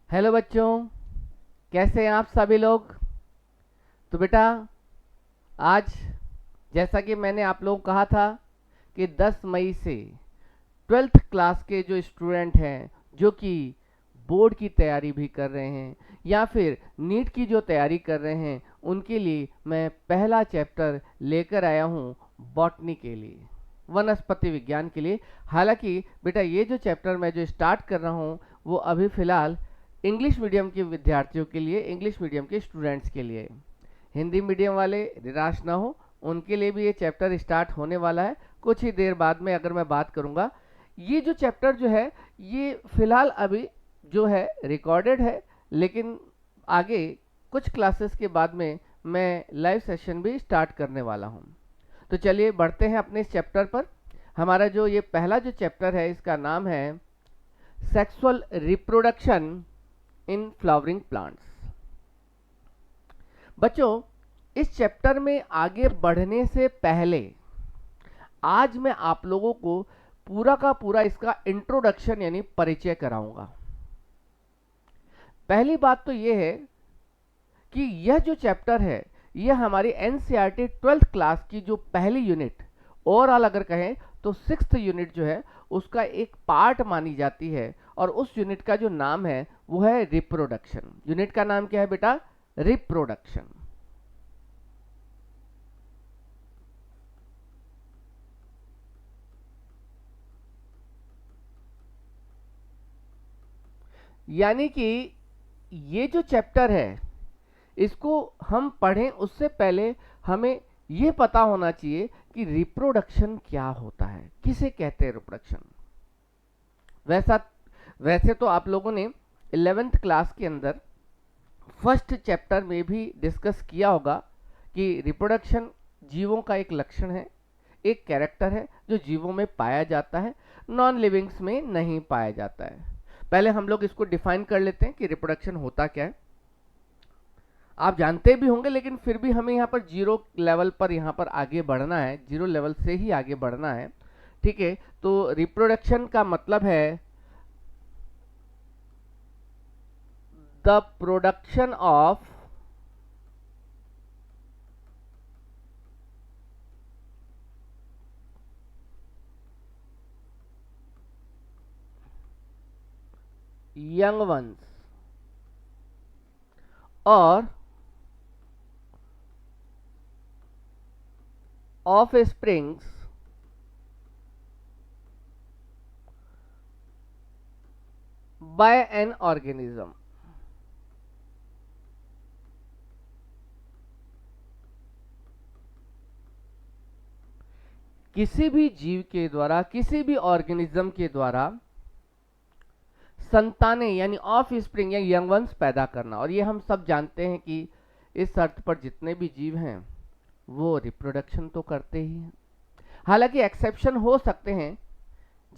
Hello बच्चों, कैसे हैं आप सभी लोग। तो बेटा, आज जैसा कि मैंने आप लोगों को कहा था कि 10 मई से 12th क्लास के जो स्टूडेंट हैं, जो कि बोर्ड की तैयारी भी कर रहे हैं या फिर नीट की जो तैयारी कर रहे हैं, उनके लिए मैं पहला चैप्टर लेकर आया हूँ बॉटनी के लिए, वनस्पति विज्ञान के लिए। हालांकि बेटा, ये जो चैप्टर मैं जो स्टार्ट कर रहा हूँ वो अभी फ़िलहाल इंग्लिश मीडियम के विद्यार्थियों के लिए, इंग्लिश मीडियम के स्टूडेंट्स के लिए। हिंदी मीडियम वाले निराश ना हो, उनके लिए भी ये चैप्टर स्टार्ट होने वाला है कुछ ही देर बाद में। अगर मैं बात करूँगा, ये जो चैप्टर जो है ये फिलहाल अभी जो है रिकॉर्डेड है, लेकिन आगे कुछ क्लासेस के बाद में मैं लाइव सेशन भी स्टार्ट करने वाला हूँ। तो चलिए बढ़ते हैं अपने इस चैप्टर पर। हमारा जो ये पहला जो चैप्टर है, इसका नाम है sexual reproduction in flowering plants. बच्चों, इस चैप्टर में आगे बढ़ने से पहले आज मैं आप लोगों को पूरा का पूरा इसका इंट्रोडक्शन यानी परिचय कराऊंगा। पहली बात तो यह है कि यह जो चैप्टर है यह हमारी एनसीईआरटी 12th क्लास की जो पहली यूनिट, ओवरऑल अगर कहें तो 6th यूनिट जो है उसका एक पार्ट मानी जाती है। और उस यूनिट का जो नाम है वो है रिप्रोडक्शन। यूनिट का नाम क्या है बेटा? रिप्रोडक्शन। यानी कि ये जो चैप्टर है इसको हम पढ़ें उससे पहले हमें ये पता होना चाहिए कि रिप्रोडक्शन क्या होता है, किसे कहते हैं रिप्रोडक्शन। वैसा वैसे तो आप लोगों ने 11th क्लास के अंदर फर्स्ट चैप्टर में भी डिस्कस किया होगा कि रिप्रोडक्शन जीवों का एक लक्षण है, एक कैरेक्टर है जो जीवों में पाया जाता है, नॉन लिविंग्स में नहीं पाया जाता है। पहले हम लोग इसको डिफाइन कर लेते हैं कि रिप्रोडक्शन होता क्या है। आप जानते भी होंगे, लेकिन फिर भी हमें यहाँ पर जीरो लेवल पर यहाँ पर आगे बढ़ना है, जीरो लेवल से ही आगे बढ़ना है। ठीक है, तो रिप्रोडक्शन का मतलब है the production of young ones और offsprings by an organism. किसी भी जीव के द्वारा, किसी भी ऑर्गेनिज्म के द्वारा संतानें यानी ऑफ स्प्रिंग या यंग वंस पैदा करना। और ये हम सब जानते हैं कि इस अर्थ पर जितने भी जीव हैं वो रिप्रोडक्शन तो करते ही हैं। हालांकि एक्सेप्शन हो सकते हैं,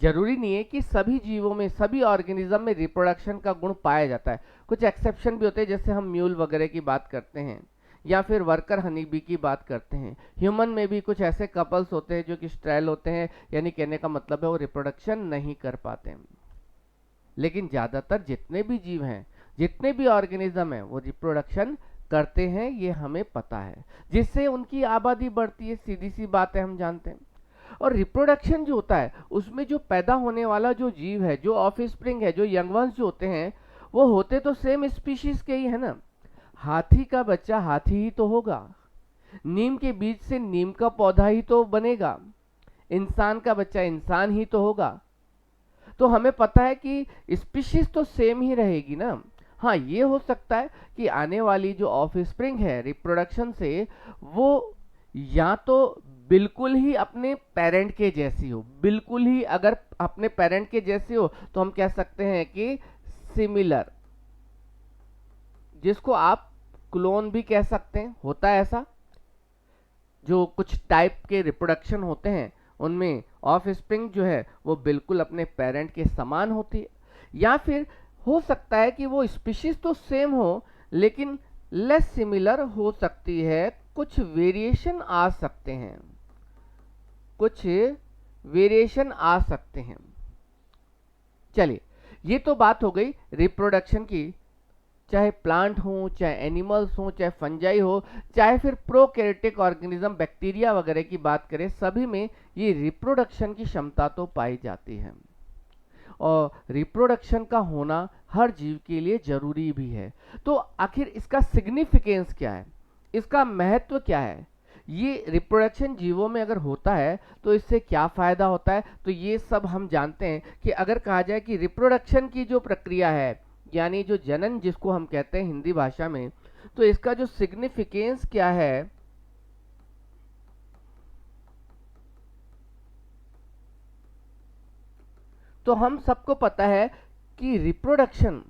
जरूरी नहीं है कि सभी जीवों में, सभी ऑर्गेनिज्म में रिप्रोडक्शन का गुण पाया जाता है। कुछ एक्सेप्शन भी होते हैं, जैसे हम म्यूल वगैरह की बात करते हैं या फिर वर्कर हनी बी की बात करते हैं। ह्यूमन में भी कुछ ऐसे कपल्स होते हैं जो कि स्टेराइल होते हैं, यानी कहने का मतलब है वो रिप्रोडक्शन नहीं कर पाते। लेकिन ज़्यादातर जितने भी जीव हैं, जितने भी ऑर्गेनिज्म हैं, वो रिप्रोडक्शन करते हैं, ये हमें पता है, जिससे उनकी आबादी बढ़ती है। सीधी सी बात है, हम जानते हैं। और रिप्रोडक्शन जो होता है उसमें जो पैदा होने वाला जो जीव है, जो ऑफ स्प्रिंग है, जो यंग वंस जो होते हैं, वो होते तो सेम स्पीशीज के ही है ना। हाथी का बच्चा हाथी ही तो होगा, नीम के बीज से नीम का पौधा ही तो बनेगा, इंसान का बच्चा इंसान ही तो होगा। तो हमें पता है कि स्पीशीज तो सेम ही रहेगी ना। हाँ, ये हो सकता है कि आने वाली जो ऑफ स्प्रिंग है रिप्रोडक्शन से, वो या तो बिल्कुल ही अपने पेरेंट के जैसी हो। बिल्कुल ही अगर अपने पेरेंट के जैसी हो तो हम कह सकते हैं कि सिमिलर, जिसको आप क्लोन भी कह सकते हैं। होता है ऐसा, जो कुछ टाइप के रिप्रोडक्शन होते हैं उनमें ऑफ स्प्रिंग जो है वो बिल्कुल अपने पेरेंट के समान होती है। या फिर हो सकता है कि वो स्पीशीज तो सेम हो लेकिन लेस सिमिलर हो सकती है, कुछ वेरिएशन आ सकते हैं, कुछ वेरिएशन आ सकते हैं। चलिए, ये तो बात हो गई रिप्रोडक्शन की चाहे प्लांट हो, चाहे एनिमल्स हो, चाहे फंजाई हो, चाहे फिर प्रोकैरियोटिक ऑर्गेनिज्म बैक्टीरिया वगैरह की बात करें, सभी में ये रिप्रोडक्शन की क्षमता तो पाई जाती है। और रिप्रोडक्शन का होना हर जीव के लिए जरूरी भी है। तो आखिर इसका सिग्निफिकेंस क्या है, इसका महत्व क्या है, ये रिप्रोडक्शन जीवों में अगर होता है तो इससे क्या फायदा होता है, तो ये सब हम जानते हैं कि अगर कहा जाए कि रिप्रोडक्शन की जो प्रक्रिया है, यानी जो जनन जिसको हम कहते हैं हिंदी भाषा में, तो इसका जो सिग्निफिकेंस क्या है, तो हम सबको पता है कि रिप्रोडक्शन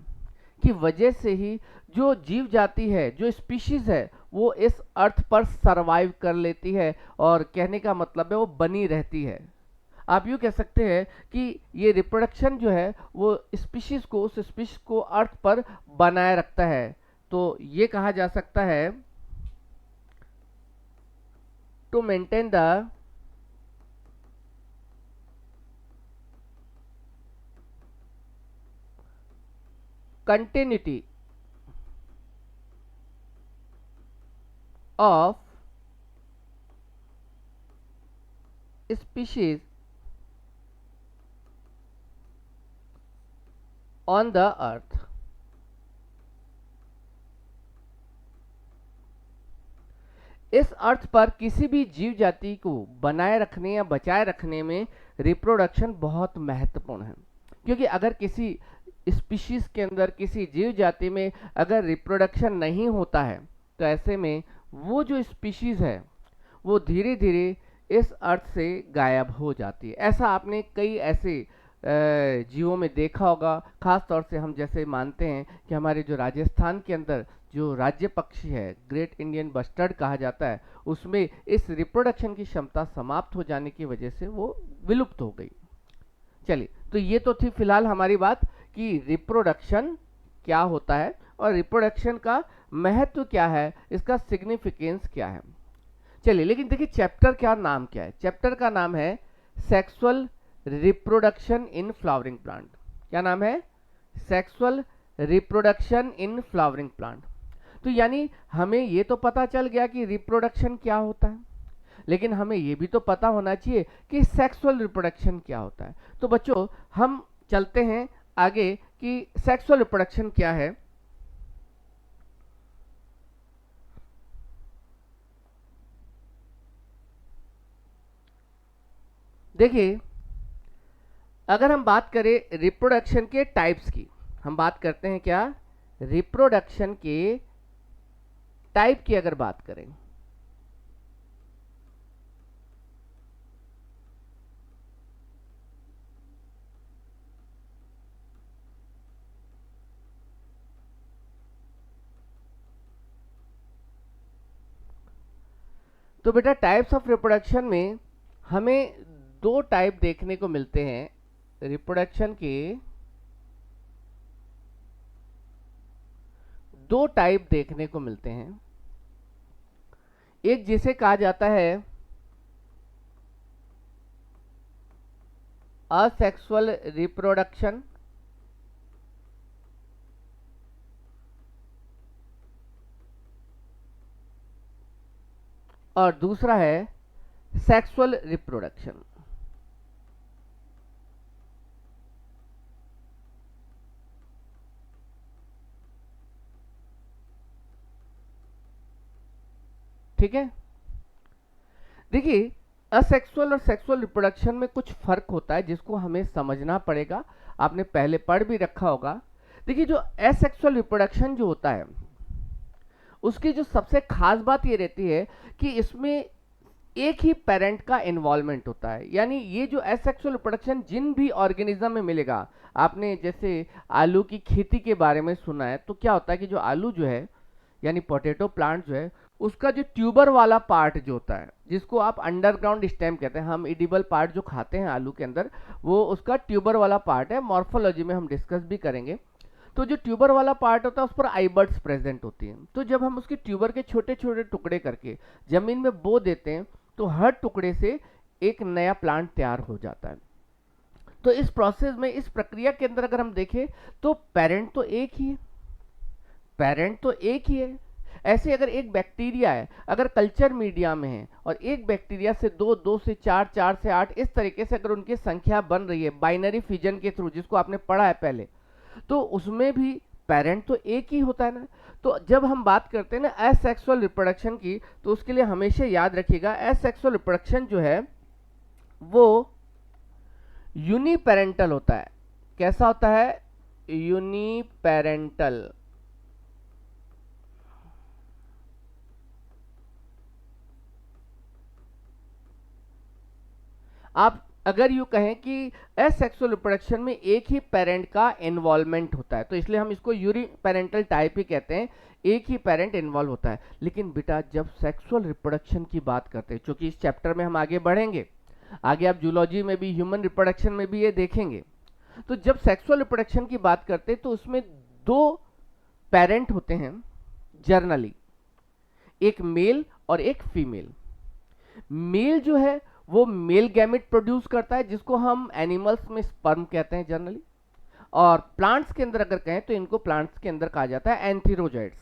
की वजह से ही जो जीव जाति है, जो स्पीशीज है, वो इस अर्थ पर सरवाइव कर लेती है, और कहने का मतलब है वो बनी रहती है। आप यूँ कह सकते हैं कि ये रिप्रोडक्शन जो है वो स्पीशीज को, उस स्पीशीज को अर्थ पर बनाए रखता है। तो ये कहा जा सकता है to maintain the continuity of species on the earth। इस अर्थ पर किसी भी जीव जाति को बनाए रखने या बचाए रखने में रिप्रोडक्शन बहुत महत्वपूर्ण है, क्योंकि अगर किसी स्पीशीज के अंदर, किसी जीव जाति में अगर रिप्रोडक्शन नहीं होता है, तो ऐसे में वो जो स्पीशीज है वो धीरे धीरे इस अर्थ से गायब हो जाती है। ऐसा आपने कई ऐसे जीवों में देखा होगा। खास तौर से हम जैसे मानते हैं कि हमारे जो राजस्थान के अंदर जो राज्य पक्षी है, ग्रेट इंडियन बस्टर्ड कहा जाता है, उसमें इस रिप्रोडक्शन की क्षमता समाप्त हो जाने की वजह से वो विलुप्त हो गई। चलिए, तो ये तो थी फिलहाल हमारी बात कि रिप्रोडक्शन क्या होता है और रिप्रोडक्शन का महत्व क्या है, इसका सिग्निफिकेंस क्या है। चलिए, लेकिन देखिए चैप्टर क्या नाम क्या है। चैप्टर का नाम है sexual reproduction in flowering plant. क्या नाम है? Sexual reproduction in flowering plant. तो यानी हमें ये तो पता चल गया कि रिप्रोडक्शन क्या होता है, लेकिन हमें ये भी तो पता होना चाहिए कि सेक्सुअल रिप्रोडक्शन क्या होता है। तो बच्चों, हम चलते हैं आगे कि सेक्सुअल रिप्रोडक्शन क्या है। देखिए, अगर हम बात करें रिप्रोडक्शन के टाइप्स की, हम बात करते हैं क्या, रिप्रोडक्शन के टाइप की अगर बात करें, तो बेटा टाइप्स ऑफ रिप्रोडक्शन में हमें दो टाइप देखने को मिलते हैं। रिप्रोडक्शन के दो टाइप देखने को मिलते हैं। एक जिसे कहा जाता है असेक्सुअल रिप्रोडक्शन, और दूसरा है सेक्सुअल रिप्रोडक्शन। ठीक है, देखिए असेक्सुअल और सेक्सुअल रिप्रोडक्शन में कुछ फर्क होता है जिसको हमें समझना पड़ेगा। आपने पहले पढ़ भी रखा होगा। देखिए, जो एसेक्सुअल रिप्रोडक्शन जो होता है, उसकी जो सबसे खास बात ये रहती है कि इसमें एक ही पेरेंट का इन्वॉल्वमेंट होता है। यानी ये जो एसेक्सुअल रिप्रोडक्शन जिन भी ऑर्गेनिज्म में मिलेगा, आपने जैसे आलू की खेती के बारे में सुना है, तो क्या होता है कि जो आलू जो है, यानी पोटैटो प्लांट जो है, उसका जो ट्यूबर वाला पार्ट जो होता है, जिसको आप अंडरग्राउंड स्टेम कहते हैं, हम इडिबल पार्ट जो खाते हैं आलू के अंदर, वो उसका ट्यूबर वाला पार्ट है। मॉर्फोलॉजी में हम डिस्कस भी करेंगे। तो जो ट्यूबर वाला पार्ट होता है उस पर आईबर्ड्स प्रेजेंट होती हैं। तो जब हम उसके ट्यूबर के छोटे छोटे टुकड़े करके जमीन में बो देते हैं, तो हर टुकड़े से एक नया प्लांट तैयार हो जाता है। तो इस प्रोसेस में, इस प्रक्रिया के अंदर अगर हम देखें, तो पेरेंट तो एक ही है, पेरेंट तो एक ही है। ऐसे अगर एक बैक्टीरिया है, अगर कल्चर मीडिया में है और एक बैक्टीरिया से 2, 2 से 4, 4 से 8, इस तरीके से अगर उनकी संख्या बन रही है बाइनरी फिजन के थ्रू, जिसको आपने पढ़ा है पहले, तो उसमें भी पेरेंट तो एक ही होता है ना। तो जब हम बात करते हैं ना एसेक्सुअल रिप्रोडक्शन की, तो उसके लिए हमेशा याद रखिएगा एसेक्सुअल रिप्रोडक्शन जो है वो यूनिपेरेंटल होता है। कैसा होता है? यूनिपेरेंटल। आप अगर यूं कहें कि एसेक्सुअल रिप्रोडक्शन में एक ही पेरेंट का इन्वॉल्वमेंट होता है, तो इसलिए हम इसको यूरी पेरेंटल टाइप ही कहते हैं, एक ही पेरेंट इन्वॉल्व होता है। लेकिन बेटा जब सेक्सुअल रिप्रोडक्शन की बात करते हैं, क्योंकि इस चैप्टर में हम आगे बढ़ेंगे, आगे आप जूलॉजी में भी, ह्यूमन रिप्रोडक्शन में भी ये देखेंगे, तो जब सेक्सुअल रिप्रोडक्शन की बात करते हैं तो उसमें दो पेरेंट होते हैं जर्नली, एक मेल और एक फीमेल। मेल जो है वो मेल गैमेट प्रोड्यूस करता है, जिसको हम एनिमल्स में स्पर्म कहते हैं जनरली, और प्लांट्स के अंदर अगर कहें तो इनको प्लांट्स के अंदर कहा जाता है एंथीरोजाइट्स।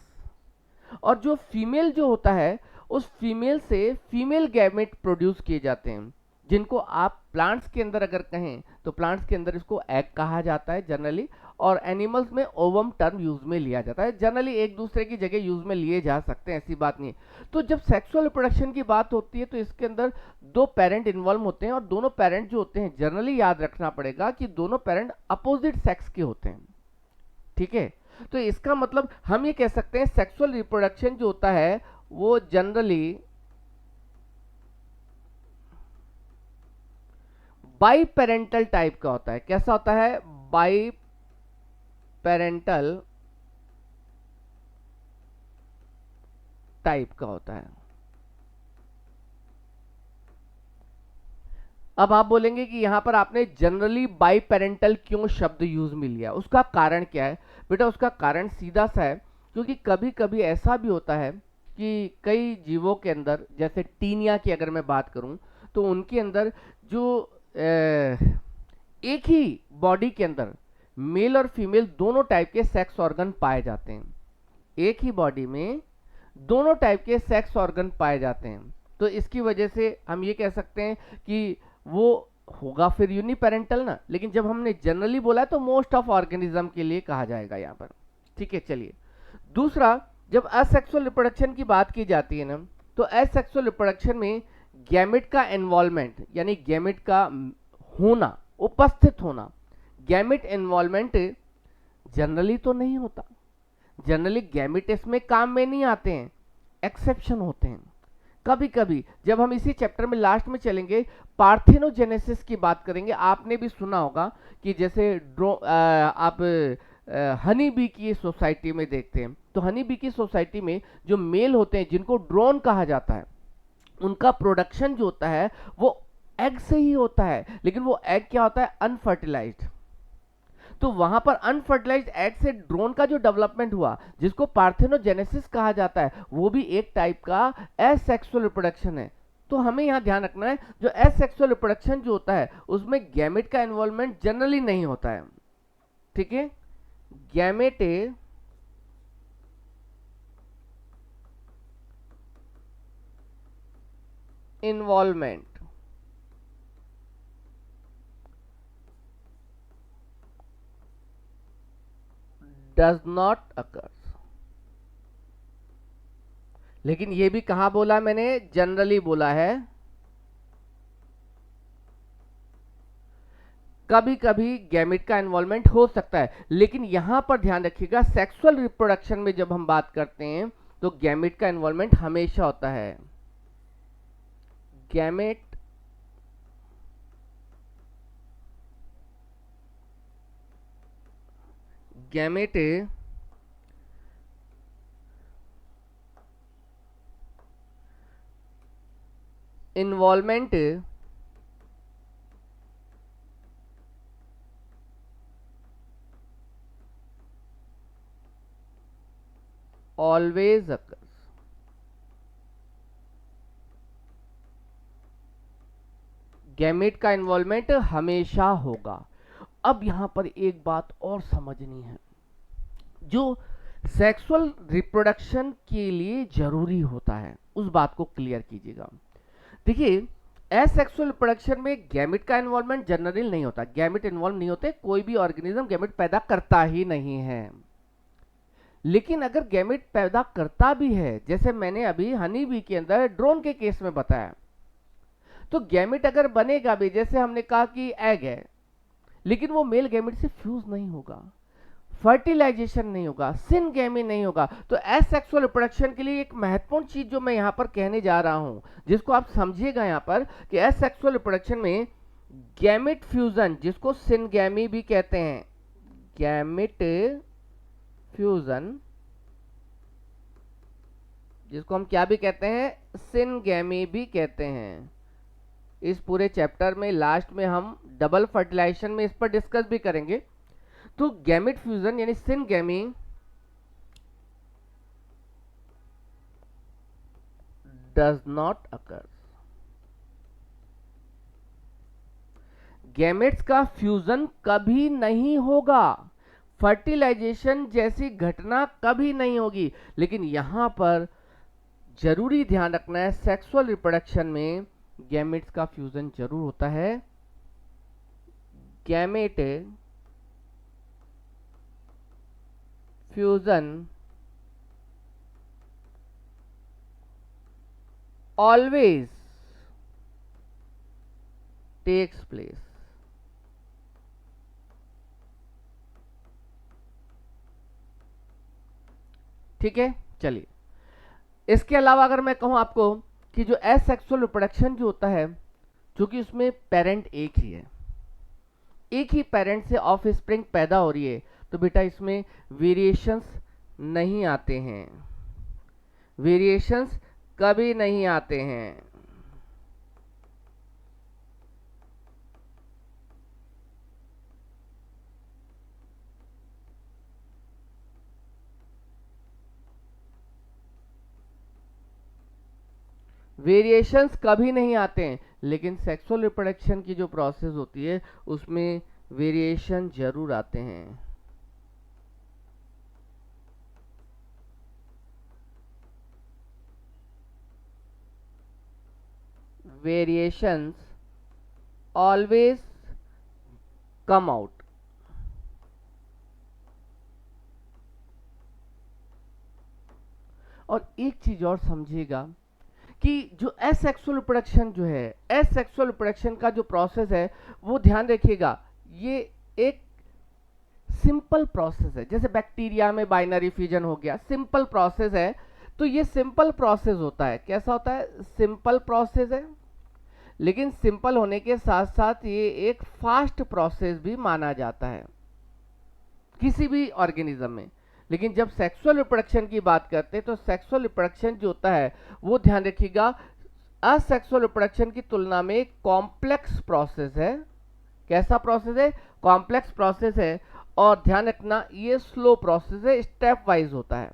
और जो फीमेल जो होता है, उस फीमेल से फीमेल गैमेट प्रोड्यूस किए जाते हैं, जिनको आप प्लांट्स के अंदर अगर कहें तो प्लांट्स के अंदर इसको एग कहा जाता है जनरली, और एनिमल्स में ओवम टर्म यूज में लिया जाता है। जनरली एक दूसरे की जगह यूज में लिए जा सकते हैं, ऐसी बात नहीं है। तो जब सेक्सुअल रिप्रोडक्शन की बात होती है तो इसके अंदर दो पेरेंट इन्वॉल्व होते हैं, और दोनों पेरेंट जो होते हैं जनरली याद रखना पड़ेगा कि दोनों पेरेंट अपोजिट सेक्स के होते हैं। ठीक है, तो इसका मतलब हम ये कह सकते हैं सेक्सुअल रिप्रोडक्शन जो होता है वो जनरली बाई पेरेंटल टाइप का होता है। कैसा होता है? बाई पेरेंटल टाइप का होता है। अब आप बोलेंगे कि यहां पर आपने जनरली बाई पेरेंटल क्यों शब्द यूज में लिया, उसका कारण क्या है? बेटा उसका कारण सीधा सा है, क्योंकि कभी कभी ऐसा भी होता है कि कई जीवों के अंदर, जैसे टीनिया की अगर मैं बात करूं, तो उनके अंदर जो एक ही बॉडी के अंदर मेल और फीमेल दोनों टाइप के सेक्स ऑर्गन पाए जाते हैं। एक ही बॉडी में दोनों टाइप के सेक्स ऑर्गन पाए जाते हैं, तो इसकी वजह से हम ये कह सकते हैं कि वो होगा फिर यूनिपेरेंटल ना। लेकिन जब हमने जनरली बोला है तो मोस्ट ऑफ ऑर्गेनिज्म के लिए कहा जाएगा यहाँ पर। ठीक है, चलिए दूसरा, जब असेक्सुअल रिप्रोडक्शन की बात की जाती है ना, तो असेक्सुअल रिप्रोडक्शन में गैमेट का इन्वॉल्वमेंट, यानी गैमेट का होना, उपस्थित होना, गैमेट इन्वॉल्वमेंट जनरली तो नहीं होता। जनरली गैमेट इसमें काम में नहीं आते हैं, एक्सेप्शन होते हैं। कभी कभी जब हम इसी चैप्टर में लास्ट में चलेंगे, पार्थेनोजेनेसिस की बात करेंगे। आपने भी सुना होगा कि जैसे आप हनी बी की सोसाइटी में देखते हैं, तो हनी बी की सोसाइटी में जो मेल होते हैं जिनको ड्रोन कहा जाता है, उनका प्रोडक्शन जो होता है वो एग से ही होता है, लेकिन वो एग क्या होता है? अनफर्टिलाइज्ड। तो वहां पर अनफर्टिलाइज्ड एग से ड्रोन का जो डेवलपमेंट हुआ, जिसको पार्थेनोजेनेसिस कहा जाता है, वो भी एक टाइप का एसेक्सुअल रिप्रोडक्शन है। तो हमें यहां ध्यान रखना है, जो एसेक्सुअल रिप्रोडक्शन जो होता है उसमें गैमेट का इन्वॉल्वमेंट जनरली नहीं होता है। ठीक है, gamete involvement does not occur। लेकिन ये भी कहां बोला मैंने? जनरली बोला है। कभी कभी गैमेट का इन्वॉल्वमेंट हो सकता है, लेकिन यहां पर ध्यान रखिएगा सेक्सुअल रिप्रोडक्शन में जब हम बात करते हैं तो गैमेट का इन्वॉल्वमेंट हमेशा होता है। Gamete gamete involvement always occurs. Gamete का इन्वॉल्वमेंट हमेशा होगा। अब यहां पर एक बात और समझनी है, जो सेक्सुअल रिप्रोडक्शन के लिए जरूरी होता है, उस बात को क्लियर कीजिएगा। देखिए, एसेक्सुअल रिप्रोडक्शन में गैमेट का इन्वॉल्वमेंट जनरली नहीं होता, गैमेट इन्वॉल्व नहीं होते, कोई भी ऑर्गेनिज्म गैमेट पैदा करता ही नहीं है। लेकिन अगर गैमेट पैदा करता भी है, जैसे मैंने अभी हनी बी के अंदर ड्रोन के केस में बताया, तो गैमेट अगर बनेगा भी, जैसे हमने कहा कि एग है, लेकिन वो मेल गैमेट से फ्यूज नहीं होगा, फर्टिलाइजेशन नहीं होगा, सिनगैमी नहीं होगा, तो एसेक्सुअल रिप्रोडक्शन के लिए एक महत्वपूर्ण चीज जो मैं यहां पर कहने जा रहा हूं, जिसको आप समझिएगा यहां पर, कि एसेक्सुअल रिप्रोडक्शन में गैमेट फ्यूजन, जिसको सिनगैमी भी कहते हैं, गैमेट फ्यूजन, जिसको हम क्या भी कहते हैं, सिनगैमी भी कहते हैं। इस पूरे चैप्टर में लास्ट में हम डबल फर्टिलाइजेशन में इस पर डिस्कस भी करेंगे। तो गैमेट फ्यूजन यानी syngamy does not occur, gametes का फ्यूजन कभी नहीं होगा, फर्टिलाइजेशन जैसी घटना कभी नहीं होगी। लेकिन यहां पर जरूरी ध्यान रखना है, सेक्सुअल रिप्रोडक्शन में गैमेट्स का फ्यूजन जरूर होता है। Gamete fusion always takes place. ठीक है, चलिए, इसके अलावा अगर मैं कहूं आपको कि जो एसेक्सुअल रिप्रोडक्शन जो होता है, क्योंकि उसमें पेरेंट एक ही है, एक ही पेरेंट से ऑफ स्प्रिंग पैदा हो रही है, तो बेटा इसमें वेरिएशंस नहीं आते हैं, वेरिएशंस कभी नहीं आते हैं। वेरिएशंस कभी नहीं आते हैं, लेकिन सेक्सुअल रिप्रोडक्शन की जो प्रोसेस होती है उसमें वेरिएशन जरूर आते हैं। Variations always come out. और एक चीज और समझिएगा कि जो एसेक्सुअल रिप्रोडक्शन जो है, एसेक्सुअल रिप्रोडक्शन का जो प्रोसेस है, वो ध्यान रखिएगा, ये एक सिंपल प्रोसेस है। जैसे बैक्टीरिया में बाइनरी फ्यूजन हो गया, सिंपल प्रोसेस है, तो ये सिंपल प्रोसेस होता है। कैसा होता है? सिंपल प्रोसेस है, लेकिन सिंपल होने के साथ साथ ये एक फास्ट प्रोसेस भी माना जाता है किसी भी ऑर्गेनिज्म में। लेकिन जब सेक्सुअल रिप्रोडक्शन की बात करते हैं, तो सेक्सुअल रिप्रोडक्शन जो होता है वो ध्यान रखिएगा, असेक्सुअल रिप्रोडक्शन की तुलना में कॉम्प्लेक्स प्रोसेस है। कैसा प्रोसेस है? कॉम्प्लेक्स प्रोसेस है। और ध्यान रखना, ये स्लो प्रोसेस है, स्टेप वाइज होता है।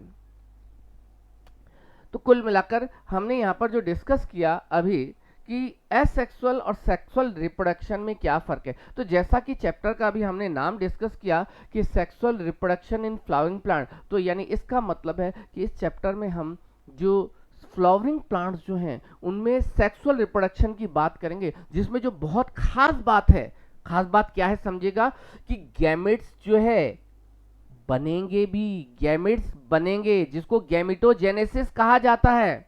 तो कुल मिलाकर हमने यहाँ पर जो डिस्कस किया अभी कि एसेक्सुअल और सेक्सुअल रिप्रोडक्शन में क्या फर्क है, तो जैसा कि चैप्टर का अभी हमने नाम डिस्कस किया कि sexual reproduction in flowering plant, तो यानी इसका मतलब है कि इस चैप्टर में हम जो फ्लावरिंग प्लांट्स जो हैं उनमें सेक्सुअल रिप्रोडक्शन की बात करेंगे, जिसमें जो बहुत खास बात है, खास बात क्या है समझिएगा, कि गैमेट्स जो है बनेंगे भी, गैमेट्स बनेंगे, जिसको गैमेटोजेनेसिस कहा जाता है,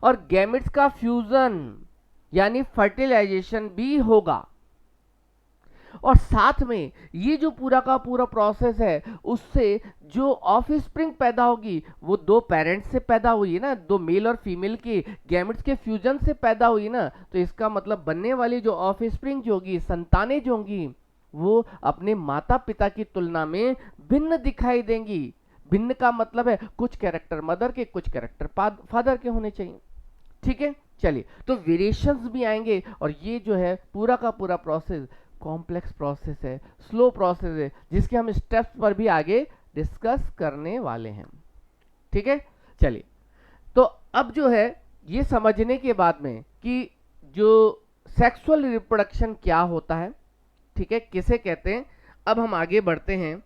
और गैमेट्स का फ्यूजन यानी फर्टिलाइजेशन भी होगा। और साथ में ये जो पूरा का पूरा प्रोसेस है, उससे जो ऑफ स्प्रिंग पैदा होगी वो दो पेरेंट्स से पैदा हुई है ना, दो मेल और फीमेल के गैमेट्स के फ्यूजन से पैदा हुई ना, तो इसका मतलब बनने वाली जो ऑफ स्प्रिंग जो होगी, संतानें जो होंगी, वो अपने माता पिता की तुलना में भिन्न दिखाई देंगी। भिन्न का मतलब है कुछ कैरेक्टर मदर के, कुछ कैरेक्टर फादर के होने चाहिए। ठीक है, चलिए, तो वेरिएशंस भी आएंगे, और ये जो है पूरा का पूरा प्रोसेस कॉम्प्लेक्स प्रोसेस है, स्लो प्रोसेस है, जिसके हम स्टेप्स पर भी आगे डिस्कस करने वाले हैं। ठीक है, चलिए, तो अब जो है ये समझने के बाद में कि जो सेक्सुअल रिप्रोडक्शन क्या होता है, ठीक है, किसे कहते हैं, अब हम आगे बढ़ते हैं।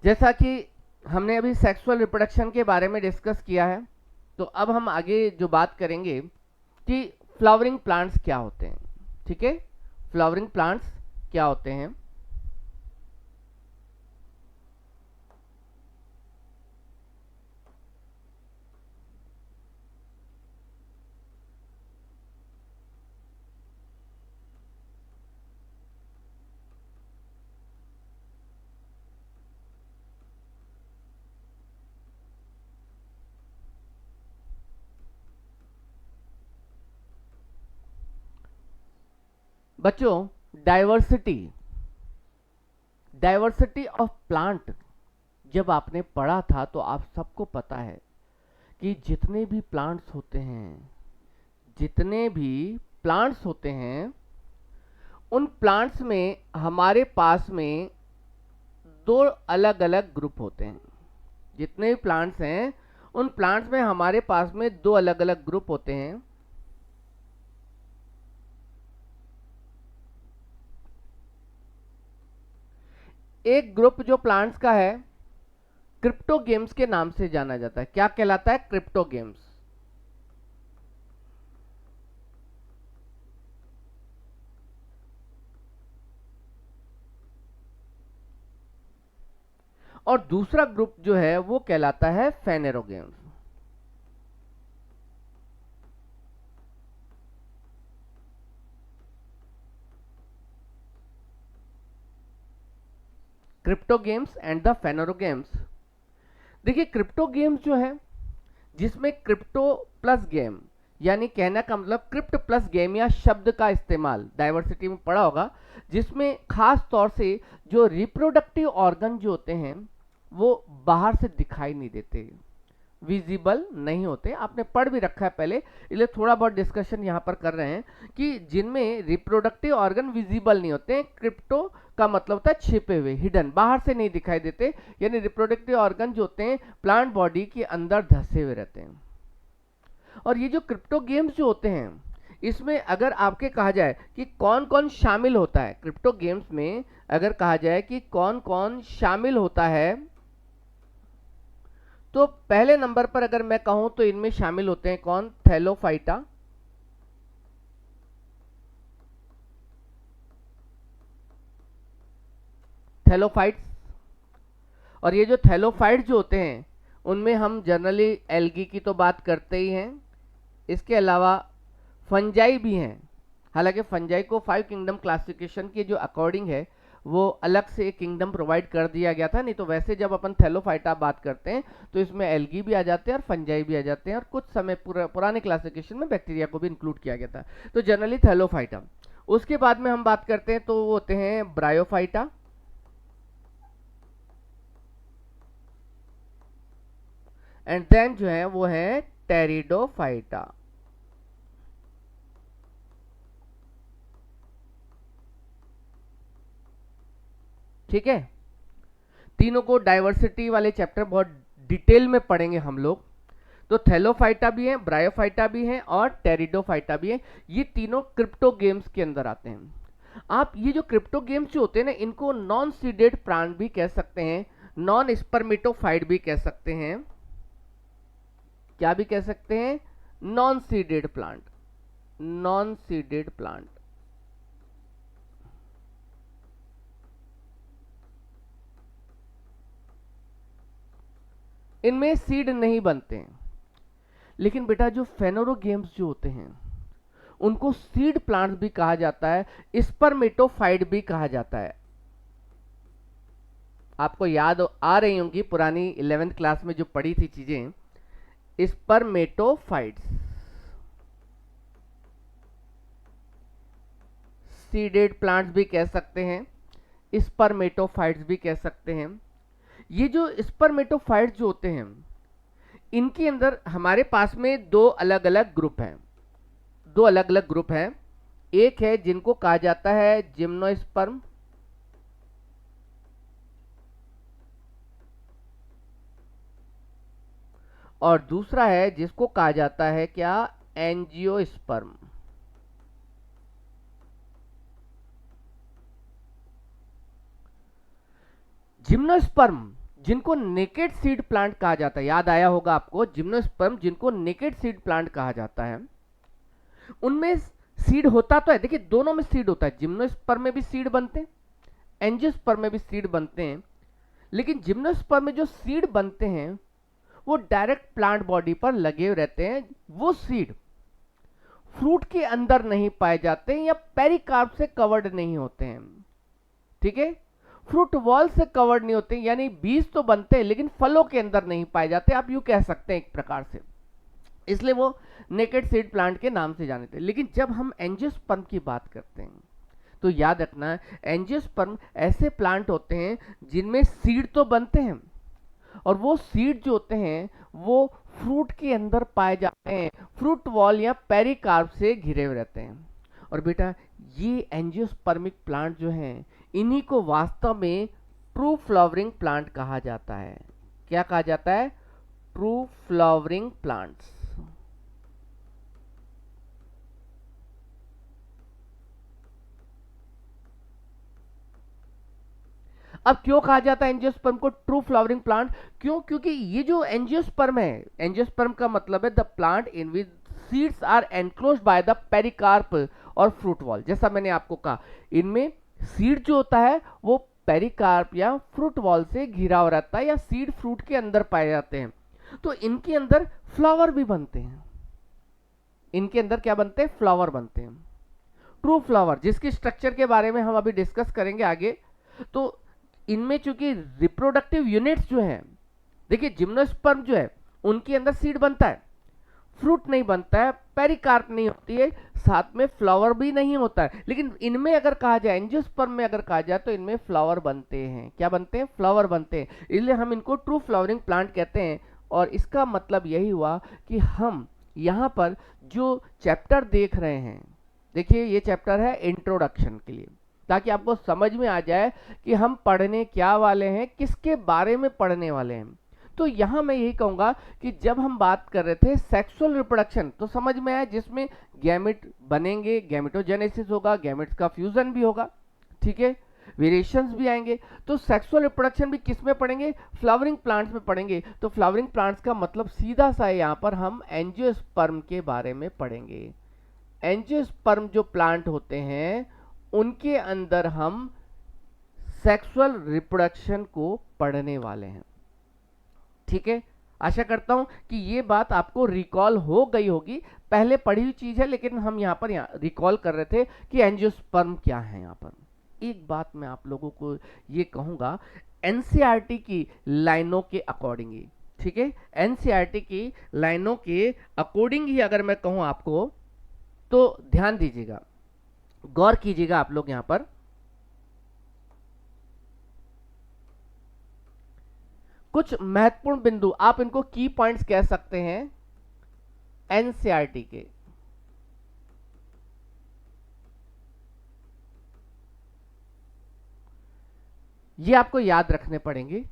जैसा कि हमने अभी सेक्सुअल रिप्रोडक्शन के बारे में डिस्कस किया है, तो अब हम आगे जो बात करेंगे कि फ्लावरिंग प्लांट्स क्या होते हैं। ठीक है, फ्लावरिंग प्लांट्स क्या होते हैं। बच्चों, डाइवर्सिटी डाइवर्सिटी ऑफ प्लांट जब आपने पढ़ा था तो आप सबको पता है कि जितने भी प्लांट्स होते हैं उन प्लांट्स में हमारे पास में दो अलग अलग ग्रुप होते हैं। जितने भी प्लांट्स हैं उन प्लांट्स में हमारे पास में दो अलग अलग ग्रुप होते हैं। एक ग्रुप जो प्लांट्स का है क्रिप्टोगेम्स के नाम से जाना जाता है। क्या कहलाता है? क्रिप्टोगेम्स। और दूसरा ग्रुप जो है वो कहलाता है phanerogams. Cryptogams and the phanerogams. देखिए, क्रिप्टो गेम्स जो है जिसमें क्रिप्टो प्लस गेम, यानी कहना का मतलब क्रिप्ट प्लस गेम या शब्द का इस्तेमाल डाइवर्सिटी में पड़ा होगा, जिसमें खास तौर से जो रिप्रोडक्टिव ऑर्गन जो होते हैं वो बाहर से दिखाई नहीं देते, विजिबल नहीं होते। आपने पढ़ भी रखा है पहले, इसलिए थोड़ा बहुत डिस्कशन यहाँ पर कर रहे हैं कि जिनमें रिप्रोडक्टिव ऑर्गन विजिबल नहीं होते। क्रिप्टो का मतलब होता है छिपे हुए, हिडन, बाहर से नहीं दिखाई देते, यानी रिप्रोडक्टिव ऑर्गन जो होते हैं प्लांट बॉडी के अंदर धसे हुए रहते हैं। और ये जो क्रिप्टो गेम्स जो होते हैं इसमें अगर आपके कहा जाए कि कौन कौन शामिल होता है, क्रिप्टो गेम्स में अगर कहा जाए कि कौन कौन शामिल होता है, तो पहले नंबर पर अगर मैं कहूं तो इनमें शामिल होते हैं कौन? Thallophyta, thallophytes. और ये जो थैलोफाइट जो होते हैं उनमें हम जनरली एल्गी की तो बात करते ही हैं, इसके अलावा फंजाई भी हैं। हालांकि फंजाई को 5 किंगडम क्लासिफिकेशन के जो अकॉर्डिंग है वो अलग से एक किंगडम प्रोवाइड कर दिया गया था, नहीं तो वैसे जब अपन थैलोफाइटा बात करते हैं तो इसमें एल्गी भी आ जाते हैं और फंजाई भी आ जाते हैं, और कुछ समय पुराने क्लासिफिकेशन में बैक्टीरिया को भी इंक्लूड किया गया था। तो जनरली थैलोफाइटा। उसके बाद में हम बात करते हैं तो वो होते हैं ब्रायोफाइटा, एंड देन जो है वो है टेरिडोफाइटा। ठीक है, तीनों को डाइवर्सिटी वाले चैप्टर बहुत डिटेल में पढ़ेंगे हम लोग। तो थैलोफाइटा भी है, ब्रायोफाइटा भी है और टेरिडोफाइटा भी है। ये तीनों क्रिप्टो गेम्स के अंदर आते हैं। आप ये जो क्रिप्टो गेम्स जो होते हैं ना, इनको नॉन सीडेड प्लांट भी कह सकते हैं, नॉन स्पर्मेटोफाइट भी कह सकते हैं। क्या भी कह सकते हैं? Non seeded plant, non seeded plant. इनमें सीड नहीं बनते हैं। लेकिन बेटा जो फेनोरोगेम्स जो होते हैं उनको सीड प्लांट्स भी कहा जाता है, स्पर्मेटोफाइट भी कहा जाता है। आपको याद आ रही होंगी पुरानी 11th क्लास में जो पढ़ी थी चीजें, स्पर्मेटोफाइट्स, सीडेड प्लांट्स भी कह सकते हैं, स्पर्मेटोफाइट्स भी कह सकते हैं। ये जो स्पर्मेटोफाइट्स जो होते हैं इनके अंदर हमारे पास में दो अलग अलग ग्रुप हैं, दो अलग अलग ग्रुप हैं। एक है जिनको कहा जाता है जिम्नोस्पर्म, और दूसरा है जिसको कहा जाता है क्या? एंजियोस्पर्म। जिम्नोस्पर्म जिनको नेकेड सीड प्लांट कहा जाता है, याद आया होगा आपको, जिम्नोस्पर्म जिनको नेकेड सीड प्लांट कहा जाता है, उनमें सीड होता तो है, देखिए दोनों में सीड होता है, जिम्नोस्पर्म में भी सीड बनते हैं, एंजियोस्पर्म में भी सीड बनते हैं, लेकिन जिम्नोस्पर्म में जो सीड बनते हैं वो डायरेक्ट प्लांट बॉडी पर लगे रहते हैं। वो सीड फ्रूट के अंदर नहीं पाए जाते हैं या पेरिकार्प से कवर्ड नहीं होते हैं, ठीक है, फ्रूट वॉल से कवर्ड नहीं होते, यानी बीज तो बनते हैं लेकिन फलों के अंदर नहीं पाए जाते, आप यूं कह सकते हैं एक प्रकार से, इसलिए वो नेकेड सीड प्लांट के नाम से जाने थे। लेकिन जब हम एंजियोस्पर्म की बात करते हैं तो याद रखना, एंजियोस्पर्म ऐसे प्लांट होते हैं जिनमें सीड तो बनते हैं और वो सीड जो होते हैं वो फ्रूट के अंदर पाए जाते हैं, फ्रूट वॉल या पेरिकार्प से घिरे हुए रहते हैं। और बेटा ये एंजियोस्पर्मिक प्लांट जो हैं, इन्हीं को वास्तव में ट्रू फ्लावरिंग प्लांट कहा जाता है। क्या कहा जाता है? True flowering plants. अब क्यों कहा जाता है एंजियोस्पर्म को ट्रू फ्लावरिंग प्लांट? क्यों? क्योंकि ये जो एंजियोस्पर्म है, एंजियोस्पर्म का मतलब है the plant in which seeds are enclosed by the pericarp और फ्रूट वॉल। जैसा मैंने आपको कहा, इनमें सीड जो होता है वो पेरिकार्प या फ्रूट वॉल से घिरा हो रहता है या सीड फ्रूट के अंदर पाए जाते हैं। तो इनके अंदर फ्लावर भी बनते हैं, इनके अंदर क्या बनते हैं? फ्लावर बनते हैं, ट्रू फ्लावर, जिसकी स्ट्रक्चर के बारे में हम अभी डिस्कस करेंगे आगे। तो इनमें चूंकि रिप्रोडक्टिव यूनिट्स जो हैं, देखिए जिम्नोस्पर्म जो है उनके अंदर सीड बनता है, फ्रूट नहीं बनता है, पेरिकार्प नहीं होती है, साथ में फ्लावर भी नहीं होता है। लेकिन इनमें अगर कहा जाए, एंजियोस्पर्म में अगर कहा जाए, तो इनमें फ्लावर बनते हैं। क्या बनते हैं? फ्लावर बनते हैं, इसलिए हम इनको ट्रू फ्लावरिंग प्लांट कहते हैं। और इसका मतलब यही हुआ कि हम यहाँ पर जो चैप्टर देख रहे हैं, देखिए ये चैप्टर है इंट्रोडक्शन के लिए, ताकि आपको समझ में आ जाए कि हम पढ़ने क्या वाले हैं, किसके बारे में पढ़ने वाले हैं। तो यहाँ मैं यही कहूँगा कि जब हम बात कर रहे थे सेक्सुअल रिप्रोडक्शन, तो समझ में आया, जिसमें गैमेट बनेंगे, गैमेटोजेनेसिस होगा, गैमेट्स का फ्यूजन भी होगा, ठीक है, वेरिएशंस भी आएंगे। तो सेक्सुअल रिप्रोडक्शन भी किस में पढ़ेंगे? फ्लावरिंग प्लांट्स में पढ़ेंगे। तो फ्लावरिंग प्लांट्स का मतलब सीधा सा है, यहाँ पर हम एंजियोस्पर्म के बारे में पढ़ेंगे। एंजियोस्पर्म जो प्लांट होते हैं उनके अंदर हम सेक्सुअल रिप्रोडक्शन को पढ़ने वाले हैं, ठीक है। आशा करता हूं कि ये बात आपको रिकॉल हो गई होगी, पहले पढ़ी हुई चीज है, लेकिन हम यहाँ पर रिकॉल कर रहे थे कि एंजियोस्पर्म क्या है। यहाँ पर एक बात मैं आप लोगों को ये कहूंगा, एनसीईआरटी की लाइनों के अकॉर्डिंग ही, ठीक है, एनसीईआरटी की लाइनों के अकॉर्डिंग ही अगर मैं कहूं आपको, तो ध्यान दीजिएगा, गौर कीजिएगा आप लोग। यहां पर कुछ महत्वपूर्ण बिंदु, आप इनको की पॉइंट्स कह सकते हैं एनसीईआरटी के। ये आपको याद रखने पड़ेंगे।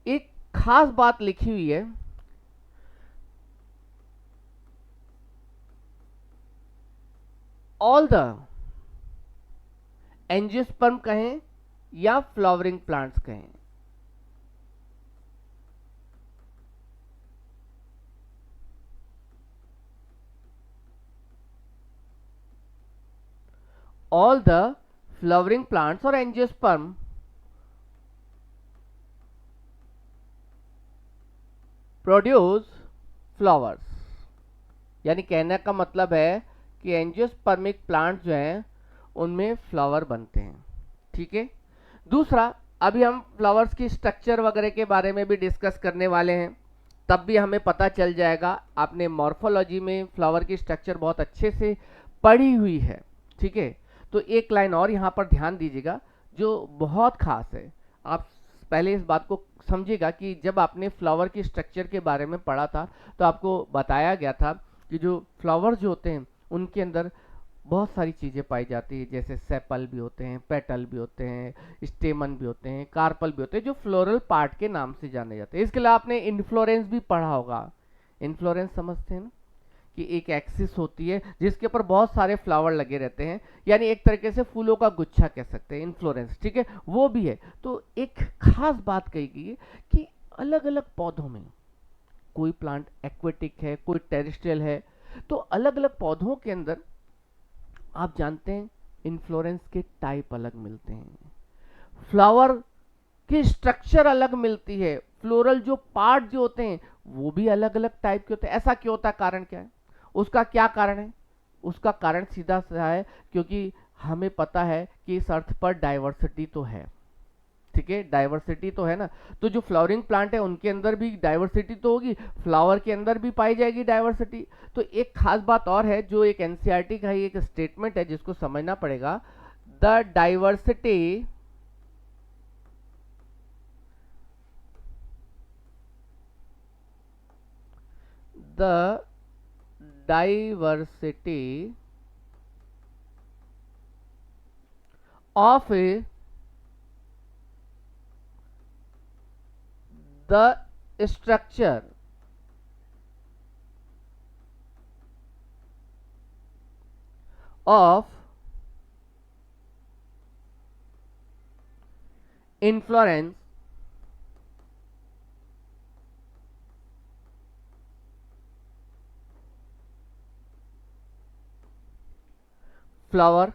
एक खास बात लिखी हुई है, ऑल द एंजियोस्पर्म कहें या फ्लावरिंग प्लांट्स कहें, all the flowering plants or angiosperm produce flowers। यानी कहने का मतलब है कि एंजियोस्पर्मिक प्लांट जो हैं उनमें फ्लावर बनते हैं, ठीक है। दूसरा, अभी हम फ्लावर्स की स्ट्रक्चर वगैरह के बारे में भी डिस्कस करने वाले हैं, तब भी हमें पता चल जाएगा। आपने मॉर्फोलॉजी में फ्लावर की स्ट्रक्चर बहुत अच्छे से पढ़ी हुई है, ठीक है। तो एक लाइन और यहाँ पर ध्यान दीजिएगा जो बहुत खास है। आप पहले इस बात को समझिएगा कि जब आपने फ्लावर की स्ट्रक्चर के बारे में पढ़ा था तो आपको बताया गया था कि जो फ्लावर जो होते हैं उनके अंदर बहुत सारी चीज़ें पाई जाती है, जैसे सेपल भी होते हैं, पेटल भी होते हैं, स्टेमन भी होते हैं, कार्पल भी होते हैं, जो फ्लोरल पार्ट के नाम से जाने जाते हैं। इसके अलावा आपने इन्फ्लोरेंस भी पढ़ा होगा। इन्फ्लोरेंस समझते हैं ना, कि एक एक्सिस होती है जिसके ऊपर बहुत सारे फ्लावर लगे रहते हैं, यानी एक तरीके से फूलों का गुच्छा कह सकते हैं, इन्फ्लोरेंस, ठीक है, वो भी है। तो एक खास बात कही गई है कि अलग अलग पौधों में, कोई प्लांट एक्वेटिक है, कोई टेरेस्ट्रियल है, तो अलग अलग पौधों के अंदर आप जानते हैं इन्फ्लोरेंस के टाइप अलग मिलते हैं, फ्लावर की स्ट्रक्चर अलग मिलती है, फ्लोरल जो पार्ट जो होते हैं वो भी अलग अलग टाइप के होते हैं। ऐसा क्यों होता है, कारण क्या है, उसका क्या कारण है? उसका कारण सीधा सा है, क्योंकि हमें पता है कि इस अर्थ पर डाइवर्सिटी तो है, ठीक है, डाइवर्सिटी तो है ना। तो जो फ्लावरिंग प्लांट है उनके अंदर भी डाइवर्सिटी तो होगी, फ्लावर के अंदर भी पाई जाएगी डाइवर्सिटी। तो एक खास बात और है, जो एक एनसीईआरटी का ही एक स्टेटमेंट है जिसको समझना पड़ेगा, the diversity the diversity of the structure of inflorescence flower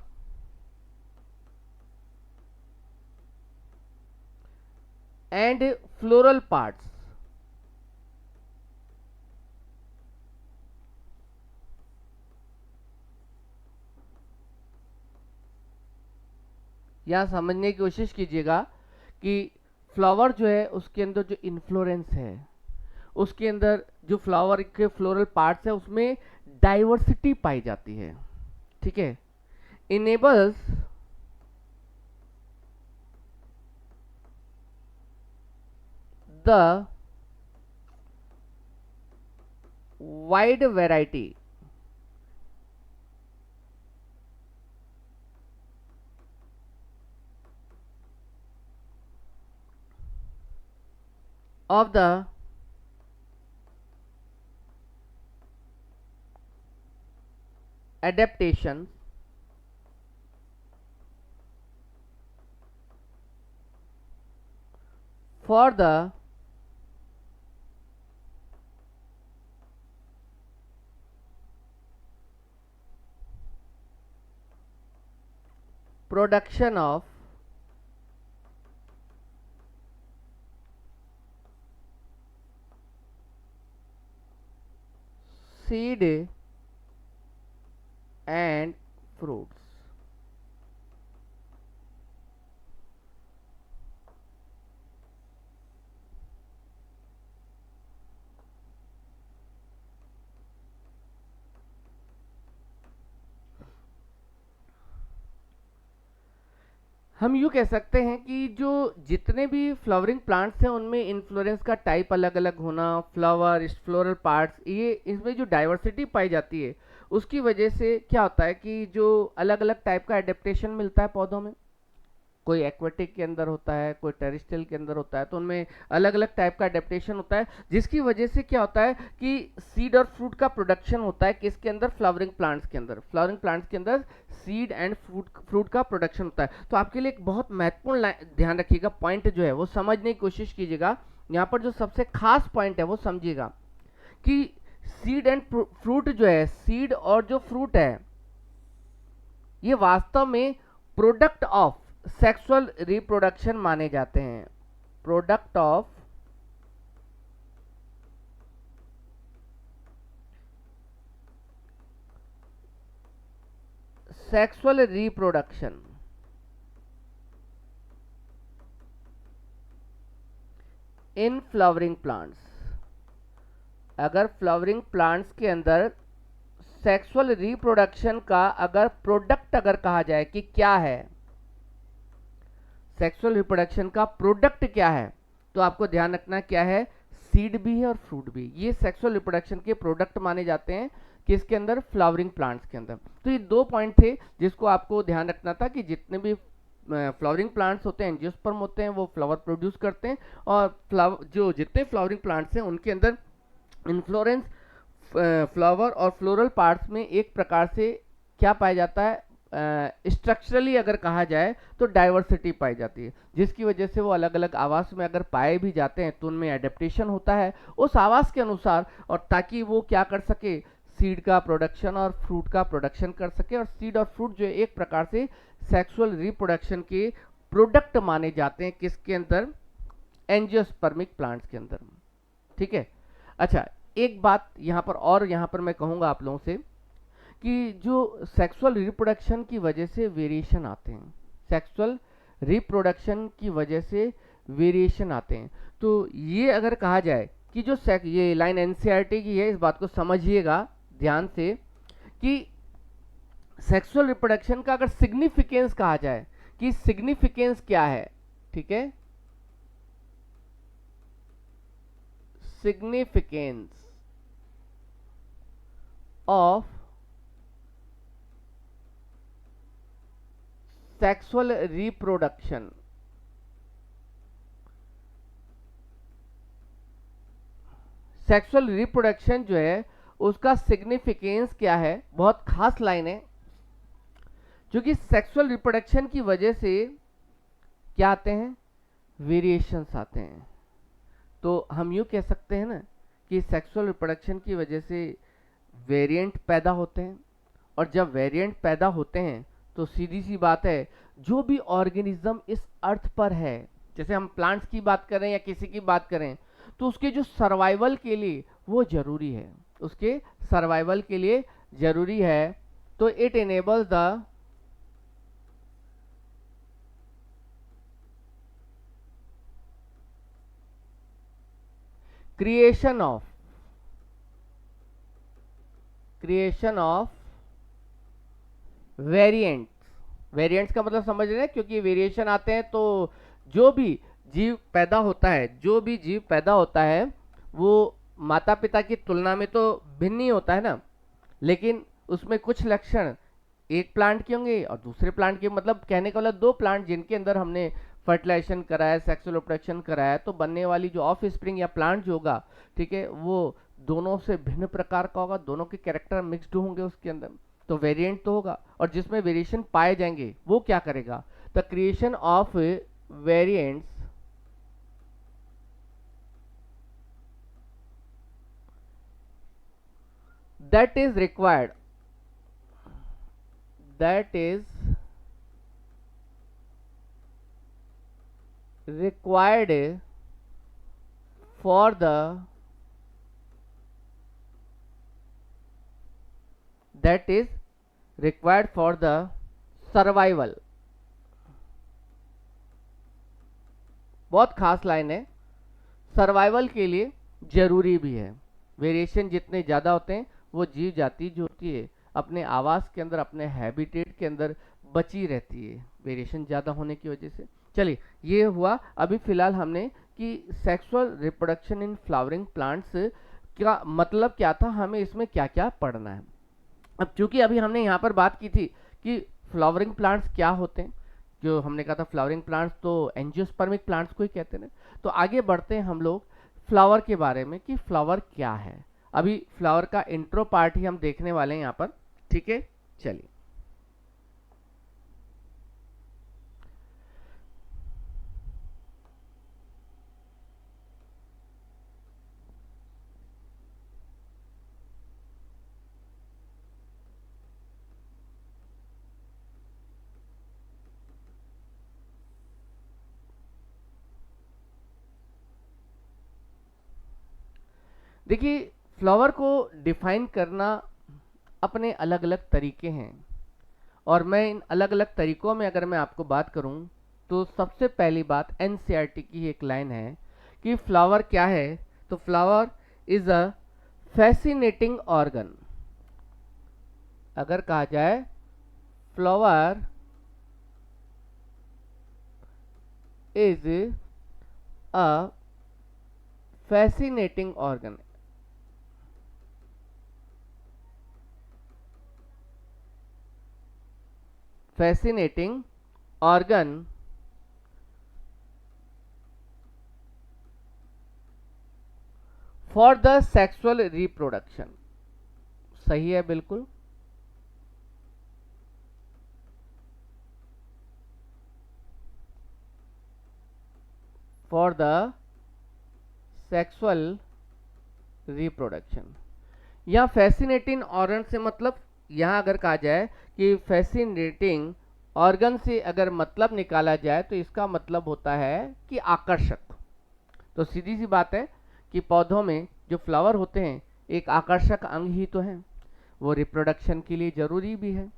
and floral parts यहाँ समझने की कोशिश कीजिएगा कि फ्लावर जो है उसके अंदर जो इन्फ्लोरेंस है, उसके अंदर जो फ्लावर के फ्लोरल पार्ट्स है उसमें डाइवर्सिटी पाई जाती है, ठीक है, enables the wide variety of the adaptations for the production of seed and fruits। हम यूँ कह सकते हैं कि जो जितने भी फ्लावरिंग प्लांट्स हैं उनमें इन्फ्लोरेंस का टाइप अलग अलग होना, फ्लावर, फ्लोरल पार्ट्स, ये इसमें जो डाइवर्सिटी पाई जाती है उसकी वजह से क्या होता है कि जो अलग अलग टाइप का एडेप्टेशन मिलता है पौधों में, कोई एक्वेटिक के अंदर होता है, कोई टेरेस्ट्रियल के अंदर होता है, तो उनमें अलग अलग टाइप का अडेप्टेशन होता है, जिसकी वजह से क्या होता है कि सीड और फ्रूट का प्रोडक्शन होता है किसके अंदर, फ्लावरिंग प्लांट्स के अंदर, फ्लावरिंग प्लांट्स के अंदर सीड एंड फ्रूट का प्रोडक्शन होता है। तो आपके लिए एक बहुत महत्वपूर्ण ध्यान रखिएगा, पॉइंट जो है वो समझने की कोशिश कीजिएगा, यहाँ पर जो सबसे खास पॉइंट है वो समझिएगा कि सीड एंड फ्रूट जो है, सीड और जो फ्रूट है, ये वास्तव में प्रोडक्ट ऑफ सेक्सुअल रिप्रोडक्शन माने जाते हैं, product of sexual reproduction in flowering plants. अगर फ्लावरिंग प्लांट्स के अंदर सेक्सुअल रिप्रोडक्शन का अगर प्रोडक्ट अगर कहा जाए कि क्या है, सेक्सुअल रिप्रोडक्शन का प्रोडक्ट क्या है, तो आपको ध्यान रखना क्या है, सीड भी है और फ्रूट भी, ये सेक्सुअल रिप्रोडक्शन के प्रोडक्ट माने जाते हैं किसके अंदर, फ्लावरिंग प्लांट्स के अंदर। तो ये दो पॉइंट थे जिसको आपको ध्यान रखना था कि जितने भी फ्लावरिंग प्लांट्स होते हैं, एंजियोस्पर्म होते हैं, वो फ्लावर प्रोड्यूस करते हैं, और फ्लावर जो जितने फ्लावरिंग प्लांट्स हैं उनके अंदर इन्फ्लोरेंस फ्लावर और फ्लोरल पार्ट्स में एक प्रकार से क्या पाया जाता है, स्ट्रक्चरली अगर कहा जाए तो डाइवर्सिटी पाई जाती है, जिसकी वजह से वो अलग अलग आवास में अगर पाए भी जाते हैं तो उनमें एडेप्टेशन होता है उस आवास के अनुसार, और ताकि वो क्या कर सके, सीड का प्रोडक्शन और फ्रूट का प्रोडक्शन कर सके। और सीड और फ्रूट जो है एक प्रकार से सेक्सुअल रिप्रोडक्शन के प्रोडक्ट माने जाते हैं, किसके अंदर, एंजियोस्पर्मिक प्लांट्स के अंदर। ठीक है। अच्छा, एक बात यहाँ पर और यहाँ पर मैं कहूँगा आप लोगों से कि जो सेक्सुअल रिप्रोडक्शन की वजह से वेरिएशन आते हैं, सेक्सुअल रिप्रोडक्शन की वजह से वेरिएशन आते हैं, तो ये अगर कहा जाए कि जो ये लाइन एनसीईआरटी की है, इस बात को समझिएगा ध्यान से कि सेक्सुअल रिप्रोडक्शन का अगर सिग्निफिकेंस कहा जाए कि सिग्निफिकेंस क्या है, ठीक है, significance of sexual reproduction, sexual reproduction जो है उसका सिग्निफिकेंस क्या है, बहुत खास लाइन है, क्योंकि सेक्सुअल रिप्रोडक्शन की वजह से क्या आते हैं, वेरिएशंस आते हैं। तो हम यूँ कह सकते हैं ना कि सेक्सुअल रिप्रोडक्शन की वजह से वेरिएंट पैदा होते हैं, और जब वेरिएंट पैदा होते हैं तो सीधी सी बात है, जो भी ऑर्गेनिज्म इस अर्थ पर है, जैसे हम प्लांट्स की बात करें या किसी की बात करें, तो उसके जो सर्वाइवल के लिए वो जरूरी है, उसके सर्वाइवल के लिए जरूरी है। तो it enables the creation of variants. Variants का मतलब समझ रहे हैं, क्योंकि वेरिएशन आते हैं तो जो भी जीव पैदा होता है, जो भी जीव पैदा होता है वो माता पिता की तुलना में तो भिन्न ही होता है ना, लेकिन उसमें कुछ लक्षण एक प्लांट के होंगे और दूसरे प्लांट के, मतलब कहने का मतलब दो प्लांट जिनके अंदर हमने फर्टिलाइजेशन कराया, सेक्सुअल रिप्रोडक्शन कराया, तो बनने वाली जो ऑफ स्प्रिंग या प्लांट जो होगा, ठीक है, वो दोनों से भिन्न प्रकार का होगा, दोनों के कैरेक्टर मिक्स्ड होंगे उसके अंदर, तो वेरिएंट तो होगा। और जिसमें वेरिएशन पाए जाएंगे वो क्या करेगा, the creation of variants that is required for the that is required for the survival। बहुत खास लाइन है, सर्वाइवल के लिए जरूरी भी है। वेरिएशन जितने ज़्यादा होते हैं वो जीव जाति जो होती है अपने आवास के अंदर, अपने हैबिटेट के अंदर बची रहती है, वेरिएशन ज़्यादा होने की वजह से। चलिए, ये हुआ अभी फिलहाल हमने कि sexual reproduction in flowering plants का मतलब क्या था, हमें इसमें क्या क्या पढ़ना है। अब चूंकि अभी हमने यहाँ पर बात की थी कि फ्लावरिंग प्लांट्स क्या होते हैं, जो हमने कहा था फ्लावरिंग प्लांट्स तो एंजियोस्पर्मिक प्लांट्स को ही कहते हैं, तो आगे बढ़ते हैं हम लोग फ्लावर के बारे में कि फ्लावर क्या है। अभी फ्लावर का इंट्रो पार्ट ही हम देखने वाले हैं यहाँ पर, ठीक है। चलिए, देखिए फ्लावर को डिफाइन करना अपने अलग अलग तरीके हैं, और मैं इन अलग अलग तरीकों में अगर मैं आपको बात करूं तो सबसे पहली बात एनसीईआरटी की एक लाइन है कि फ्लावर क्या है, तो flower is a fascinating organ. अगर कहा जाए flower is a fascinating organ, fascinating organ for the sexual reproduction। सही है बिल्कुल। For the sexual reproduction. यहाँ फैसिनेटिंग ऑर्गन से मतलब, यहाँ अगर कहा जाए कि फैसिनेटिंग ऑर्गन से अगर मतलब निकाला जाए तो इसका मतलब होता है कि आकर्षक। तो सीधी सी बात है कि पौधों में जो फ्लावर होते हैं एक आकर्षक अंग ही तो हैं, वो रिप्रोडक्शन के लिए जरूरी भी है,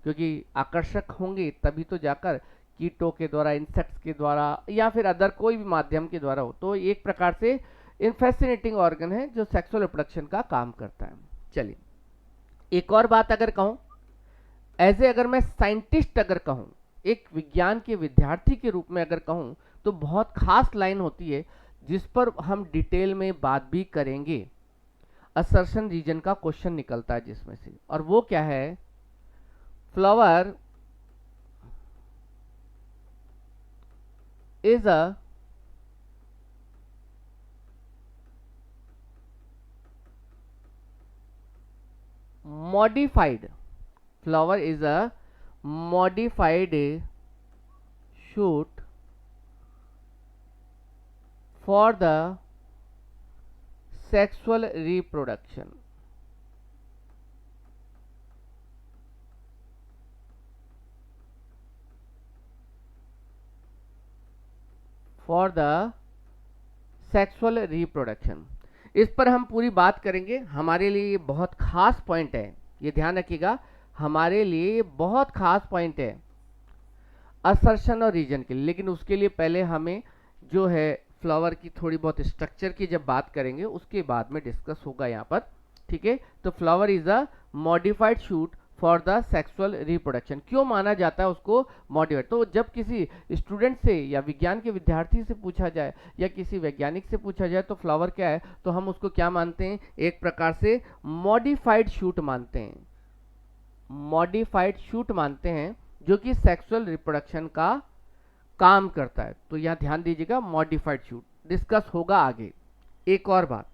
क्योंकि आकर्षक होंगे तभी तो जाकर कीटों के द्वारा, इंसेक्ट्स के द्वारा या फिर अदर कोई भी माध्यम के द्वारा हो। तो एक प्रकार से फैसिनेटिंग ऑर्गन है जो सेक्सुअल रिप्रोडक्शन का काम करता है। चलिए एक और बात अगर कहूँ, अगर मैं साइंटिस्ट अगर कहूँ, एक विज्ञान के विद्यार्थी के रूप में अगर कहूँ, तो बहुत खास लाइन होती है जिस पर हम डिटेल में बात भी करेंगे। असर्शन रीजन का क्वेश्चन निकलता है जिसमें से, और वो क्या है, flower is a modified, flower is a modified shoot for the sexual reproduction. For the sexual reproduction. इस पर हम पूरी बात करेंगे, हमारे लिए ये बहुत खास पॉइंट है, ये ध्यान रखिएगा, हमारे लिए ये बहुत खास पॉइंट है असर्शन और रीजन के लिए। लेकिन उसके लिए पहले हमें जो है फ्लावर की थोड़ी बहुत स्ट्रक्चर की जब बात करेंगे उसके बाद में डिस्कस होगा यहाँ पर, ठीक है। तो flower is a modified shoot for the sexual reproduction. क्यों माना जाता है उसको मॉडिफाइड? तो जब किसी स्टूडेंट से या विज्ञान के विद्यार्थी से पूछा जाए या किसी वैज्ञानिक से पूछा जाए तो फ्लावर क्या है, तो हम उसको क्या मानते हैं, एक प्रकार से मॉडिफाइड शूट मानते हैं, मॉडिफाइड शूट मानते हैं जो कि सेक्सुअल रिप्रोडक्शन का काम करता है। तो यहाँ ध्यान दीजिएगा, मॉडिफाइड शूट डिस्कस होगा आगे। एक और बात,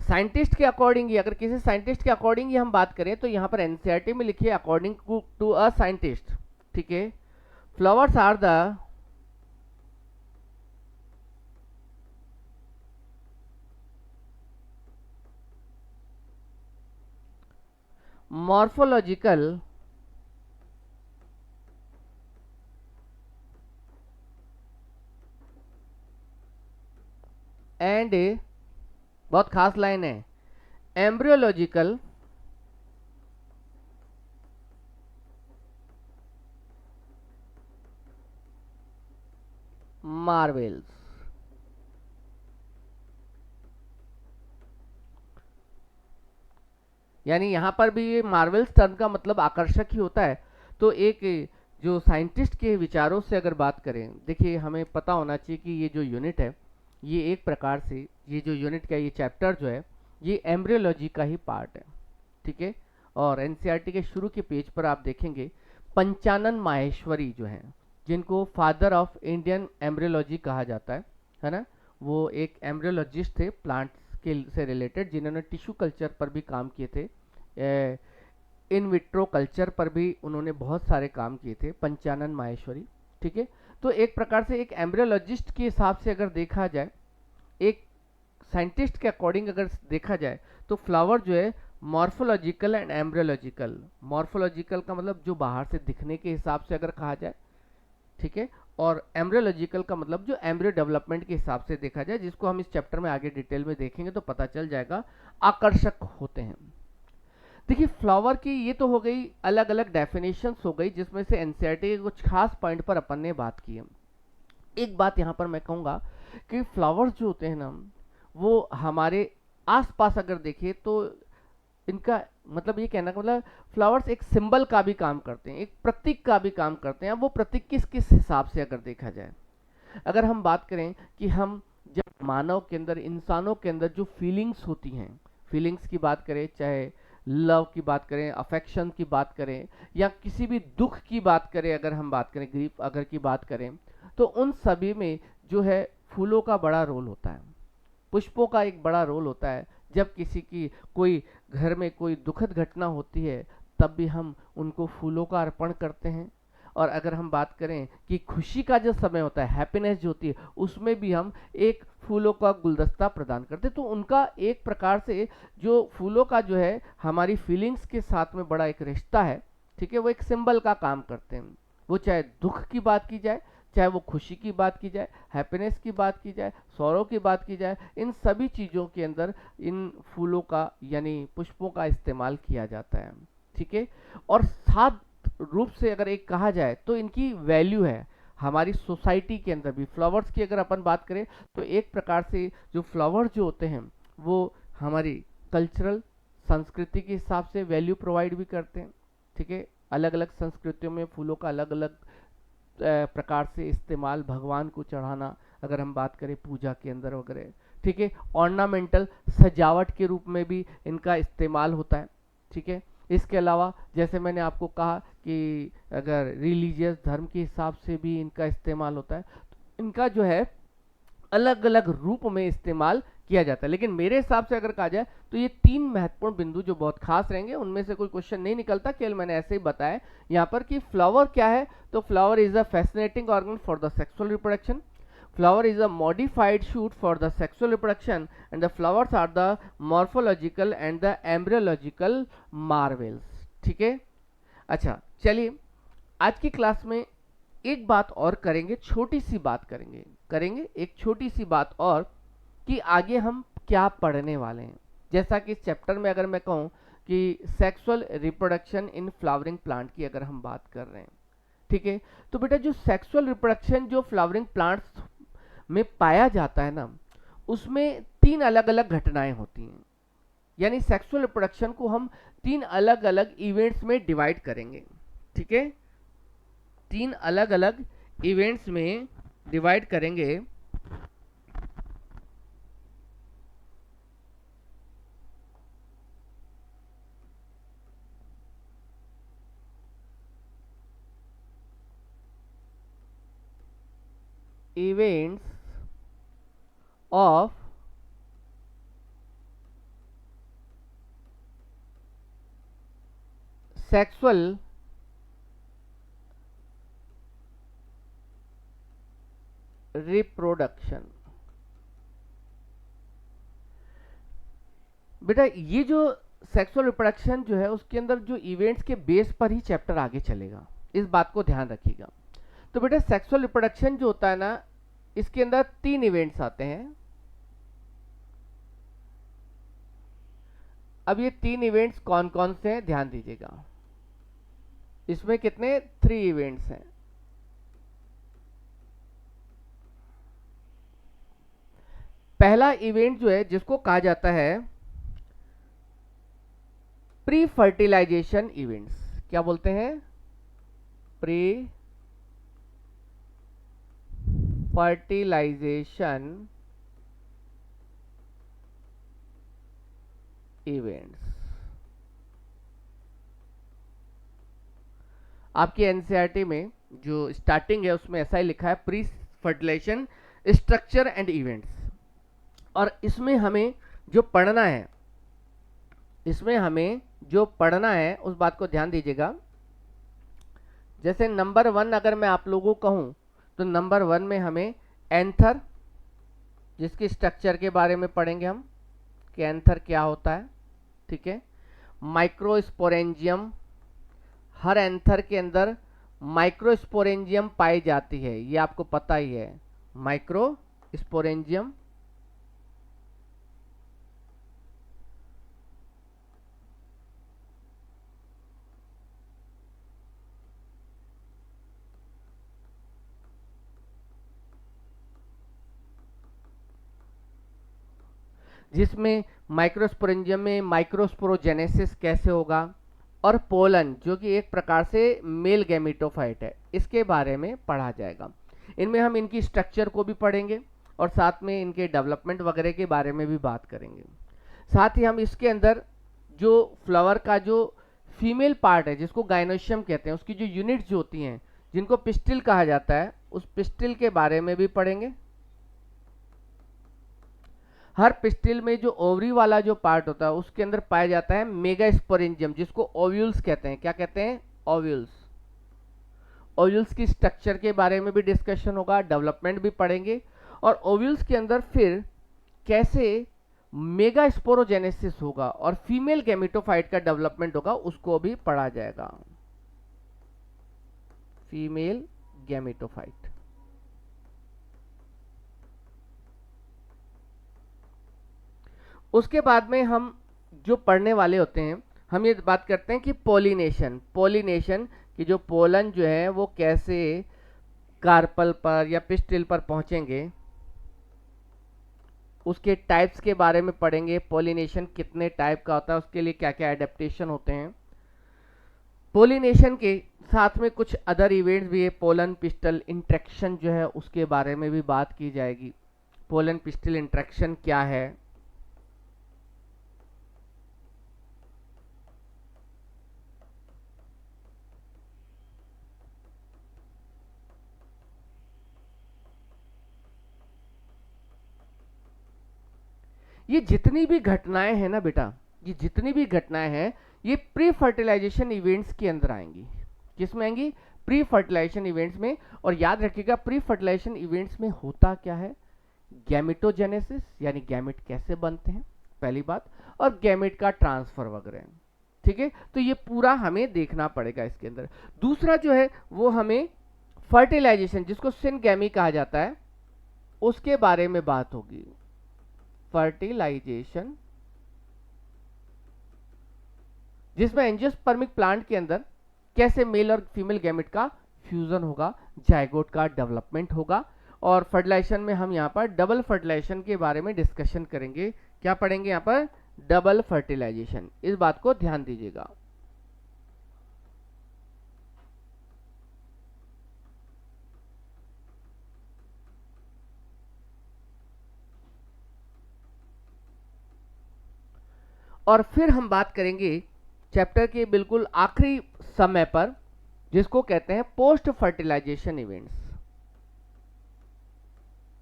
साइंटिस्ट के अकॉर्डिंग, अगर किसी साइंटिस्ट के अकॉर्डिंग हम बात करें तो यहाँ पर एनसीईआरटी में लिखिए अकॉर्डिंग टू अ साइंटिस्ट, ठीक है, flowers are the morphological and, बहुत खास लाइन है, एम्ब्रियोलॉजिकल मार्वेल्स। यानी यहाँ पर भी मार्वेल्स टर्म का मतलब आकर्षक ही होता है। तो एक जो साइंटिस्ट के विचारों से अगर बात करें, देखिए हमें पता होना चाहिए कि ये जो यूनिट है, ये एक प्रकार से ये जो यूनिट का ये चैप्टर जो है ये एम्ब्रियोलॉजी का ही पार्ट है, ठीक है। और एनसीईआरटी के शुरू के पेज पर आप देखेंगे पंचानन माहेश्वरी जो हैं, जिनको फादर ऑफ इंडियन एम्ब्रियोलॉजी कहा जाता है ना, वो एक एम्ब्रियोलॉजिस्ट थे प्लांट्स के से रिलेटेड, जिन्होंने टिश्यू कल्चर पर भी काम किए थे, इन विट्रो कल्चर पर भी उन्होंने बहुत सारे काम किए थे, पंचानन माहेश्वरी, ठीक है। तो एक प्रकार से एक एम्ब्रियोलॉजिस्ट के हिसाब से अगर देखा जाए, एक साइंटिस्ट के अकॉर्डिंग अगर देखा जाए, तो फ्लावर जो है मॉर्फोलॉजिकल एंड एम्ब्रियोलॉजिकल, मॉर्फोलॉजिकल का मतलब जो बाहर से दिखने के हिसाब से अगर कहा जाए, ठीक है, और एम्ब्रियोलॉजिकल का मतलब जो एम्ब्रियो डेवलपमेंट के हिसाब से देखा जाए, जिसको हम इस चैप्टर में आगे डिटेल में देखेंगे तो पता चल जाएगा, आकर्षक होते हैं। देखिए फ्लावर की ये तो हो गई अलग अलग डेफिनेशंस हो गई, जिसमें से एनसीईआरटी के कुछ खास पॉइंट पर अपन ने बात की है। एक बात यहाँ पर मैं कहूँगा कि फ्लावर्स जो होते हैं ना, वो हमारे आसपास अगर देखें तो इनका मतलब ये कहना का मतलब फ्लावर्स एक सिंबल का भी काम करते हैं, एक प्रतीक का भी काम करते हैं। अब वो प्रतीक किस किस हिसाब से अगर देखा जाए, अगर हम बात करें कि हम जब मानव के अंदर, इंसानों के अंदर जो फीलिंग्स होती हैं, फीलिंग्स की बात करें, चाहे लव की बात करें, अफेक्शन की बात करें, या किसी भी दुख की बात करें, अगर हम बात करें ग्रीफ अगर की बात करें, तो उन सभी में जो है फूलों का बड़ा रोल होता है, पुष्पों का एक बड़ा रोल होता है। जब किसी की कोई घर में कोई दुखद घटना होती है तब भी हम उनको फूलों का अर्पण करते हैं। और अगर हम बात करें कि खुशी का जो समय होता है, हैप्पीनेस जो होती है, उसमें भी हम एक फूलों का गुलदस्ता प्रदान करते हैं। तो उनका एक प्रकार से जो फूलों का जो है हमारी फीलिंग्स के साथ में बड़ा एक रिश्ता है, ठीक है, वो एक सिंबल का काम करते हैं। वो चाहे दुख की बात की जाए, चाहे वो खुशी की बात की जाए, हैप्पीनेस की बात की जाए, सौरव की बात की जाए, इन सभी चीज़ों के अंदर इन फूलों का यानी पुष्पों का इस्तेमाल किया जाता है, ठीक है। और साथ रूप से अगर एक कहा जाए तो इनकी वैल्यू है हमारी सोसाइटी के अंदर भी। फ्लावर्स की अगर अपन बात करें तो एक प्रकार से जो फ्लावर्स जो होते हैं वो हमारी कल्चरल संस्कृति के हिसाब से वैल्यू प्रोवाइड भी करते हैं, ठीक है। अलग अलग संस्कृतियों में फूलों का अलग अलग प्रकार से इस्तेमाल, भगवान को चढ़ाना अगर हम बात करें पूजा के अंदर वगैरह, ठीक है। ऑर्नामेंटल सजावट के रूप में भी इनका इस्तेमाल होता है, ठीक है। इसके अलावा जैसे मैंने आपको कहा कि अगर रिलीजियस धर्म के हिसाब से भी इनका इस्तेमाल होता है, तो इनका जो है अलग अलग रूप में इस्तेमाल किया जाता है। लेकिन मेरे हिसाब से अगर कहा जाए तो ये तीन महत्वपूर्ण बिंदु जो बहुत खास रहेंगे, उनमें से कोई क्वेश्चन नहीं निकलता, केवल मैंने ऐसे ही बताया यहाँ पर कि फ्लावर क्या है। तो flower is a fascinating organ for the sexual reproduction, flower is a modified shoot for the sexual reproduction, and the flowers are the morphological and the embryological marvels, ठीक है। अच्छा चलिए आज की क्लास में एक बात और करेंगे, छोटी सी बात करेंगे एक छोटी सी बात और, कि आगे हम क्या पढ़ने वाले हैं। जैसा कि इस चैप्टर में अगर मैं कहूँ कि sexual reproduction in flowering plant की अगर हम बात कर रहे हैं, ठीक है, तो बेटा जो सेक्सुअल रिप्रोडक्शन जो फ्लावरिंग प्लांट्स में पाया जाता है ना, उसमें तीन अलग अलग घटनाएं होती हैं। यानी सेक्सुअल रिप्रोडक्शन को हम तीन अलग अलग इवेंट्स में डिवाइड करेंगे, ठीक है, तीन अलग अलग इवेंट्स में डिवाइड करेंगे। Events of sexual reproduction। बेटा ये जो सेक्सुअल रिप्रोडक्शन जो है उसके अंदर जो इवेंट्स के बेस पर ही चैप्टर आगे चलेगा, इस बात को ध्यान रखिएगा। तो बेटा सेक्सुअल रिप्रोडक्शन जो होता है ना, इसके अंदर तीन इवेंट्स आते हैं। अब ये तीन इवेंट्स कौन कौन से हैं ध्यान दीजिएगा। इसमें कितने 3 इवेंट्स हैं। पहला इवेंट जो है जिसको कहा जाता है प्री फर्टिलाइजेशन इवेंट्स। क्या बोलते हैं? Pre fertilisation events. आपकी एनसीईआरटी में जो स्टार्टिंग है उसमें ऐसा ही लिखा है pre fertilisation structure and events. और इसमें हमें जो पढ़ना है, इसमें हमें जो पढ़ना है उस बात को ध्यान दीजिएगा। जैसे नंबर 1 अगर मैं आप लोगों को कहूं तो नंबर 1 में हमें एंथर, जिसकी स्ट्रक्चर के बारे में पढ़ेंगे हम कि एंथर क्या होता है, ठीक है। माइक्रोस्पोरेंजियम, हर एंथर के अंदर माइक्रोस्पोरेंजियम पाई जाती है, ये आपको पता ही है। माइक्रोस्पोरेंजियम, जिसमें माइक्रोस्पोरेंजियम में माइक्रोस्पोरोजेनेसिस कैसे होगा, और पोलन जो कि एक प्रकार से मेल गैमेटोफाइट है, इसके बारे में पढ़ा जाएगा। इनमें हम इनकी स्ट्रक्चर को भी पढ़ेंगे और साथ में इनके डेवलपमेंट वगैरह के बारे में भी बात करेंगे। साथ ही हम इसके अंदर जो फ्लावर का जो फीमेल पार्ट है जिसको गाइनोशियम कहते हैं, उसकी जो यूनिट्स जो होती हैं जिनको पिस्टिल कहा जाता है, उस पिस्टिल के बारे में भी पढ़ेंगे। हर पिस्टिल में जो ओवरी वाला जो पार्ट होता है उसके अंदर पाया जाता है मेगास्पोरेंजियम, जिसको ओव्यूल्स कहते हैं। क्या कहते हैं? ओव्यूल्स। ओव्यूल्स की स्ट्रक्चर के बारे में भी डिस्कशन होगा, डेवलपमेंट भी पढ़ेंगे, और ओव्यूल्स के अंदर फिर कैसे मेगा स्पोरोजेनेसिस होगा और फीमेल गैमेटोफाइट का डेवलपमेंट होगा, उसको भी पढ़ा जाएगा। Female gametophyte. उसके बाद में हम जो पढ़ने वाले होते हैं, हम ये बात करते हैं कि पोलिनेशन, पोलिनेशन की जो पोलन जो है वो कैसे कार्पल पर या पिस्टिल पर पहुंचेंगे, उसके टाइप्स के बारे में पढ़ेंगे। पोलिनेशन कितने टाइप का होता है, उसके लिए क्या क्या एडेप्टेशन होते हैं। पोलिनेशन के साथ में कुछ अदर इवेंट्स भी है, पोलन पिस्टल इंट्रैक्शन जो है उसके बारे में भी बात की जाएगी। पोलन पिस्टल इंट्रैक्शन क्या है, ये जितनी भी घटनाएं हैं ना बेटा, ये जितनी भी घटनाएं हैं ये प्री फर्टिलाइजेशन इवेंट्स के अंदर आएंगी। किसमें आएंगी? प्री फर्टिलाइजेशन इवेंट्स में। और याद रखिएगा प्री फर्टिलाइजेशन इवेंट्स में होता क्या है, गैमेटोजेनेसिस यानी गैमेट कैसे बनते हैं पहली बात, और गैमेट का ट्रांसफर वगैरह। ठीक है, तो ये पूरा हमें देखना पड़ेगा इसके अंदर। दूसरा जो है वो हमें फर्टिलाइजेशन, जिसको सिनगैमी कहा जाता है, उसके बारे में बात होगी। फर्टिलाइजेशन, जिसमें एंजियोस्पर्मिक प्लांट के अंदर कैसे मेल और फीमेल गैमेट का फ्यूजन होगा, जाइगोट का डेवलपमेंट होगा। और फर्टिलाइजेशन में हम यहाँ पर डबल फर्टिलाइजेशन के बारे में डिस्कशन करेंगे। क्या पढ़ेंगे यहाँ पर? Double fertilisation. इस बात को ध्यान दीजिएगा। और फिर हम बात करेंगे चैप्टर के बिल्कुल आखिरी समय पर, जिसको कहते हैं post fertilisation events.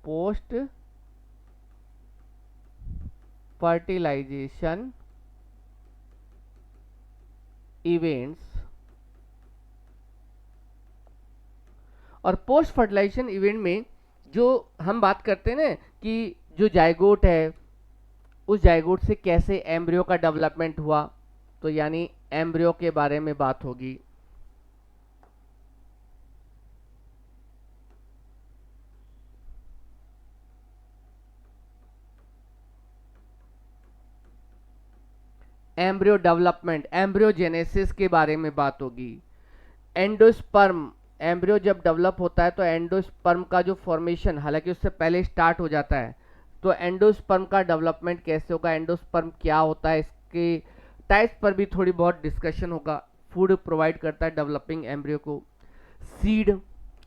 Post fertilisation events. और पोस्ट फर्टिलाइजेशन इवेंट में जो हम बात करते हैं ना कि जो जाइगोट है, उस जाइगोट से कैसे एम्ब्रियो का डेवलपमेंट हुआ, तो यानी एम्ब्रियो के बारे में बात होगी। एम्ब्रियो डेवलपमेंट, एम्ब्रियोजेनेसिस के बारे में बात होगी। एंडोस्पर्म, एम्ब्रियो जब डेवलप होता है तो एंडोस्पर्म का जो फॉर्मेशन, हालांकि उससे पहले स्टार्ट हो जाता है, तो एंडोस्पर्म का डेवलपमेंट कैसे होगा, एंडोस्पर्म क्या होता है, इसके टाइप्स पर भी थोड़ी बहुत डिस्कशन होगा। फूड प्रोवाइड करता है डेवलपिंग एम्ब्रियो को। सीड,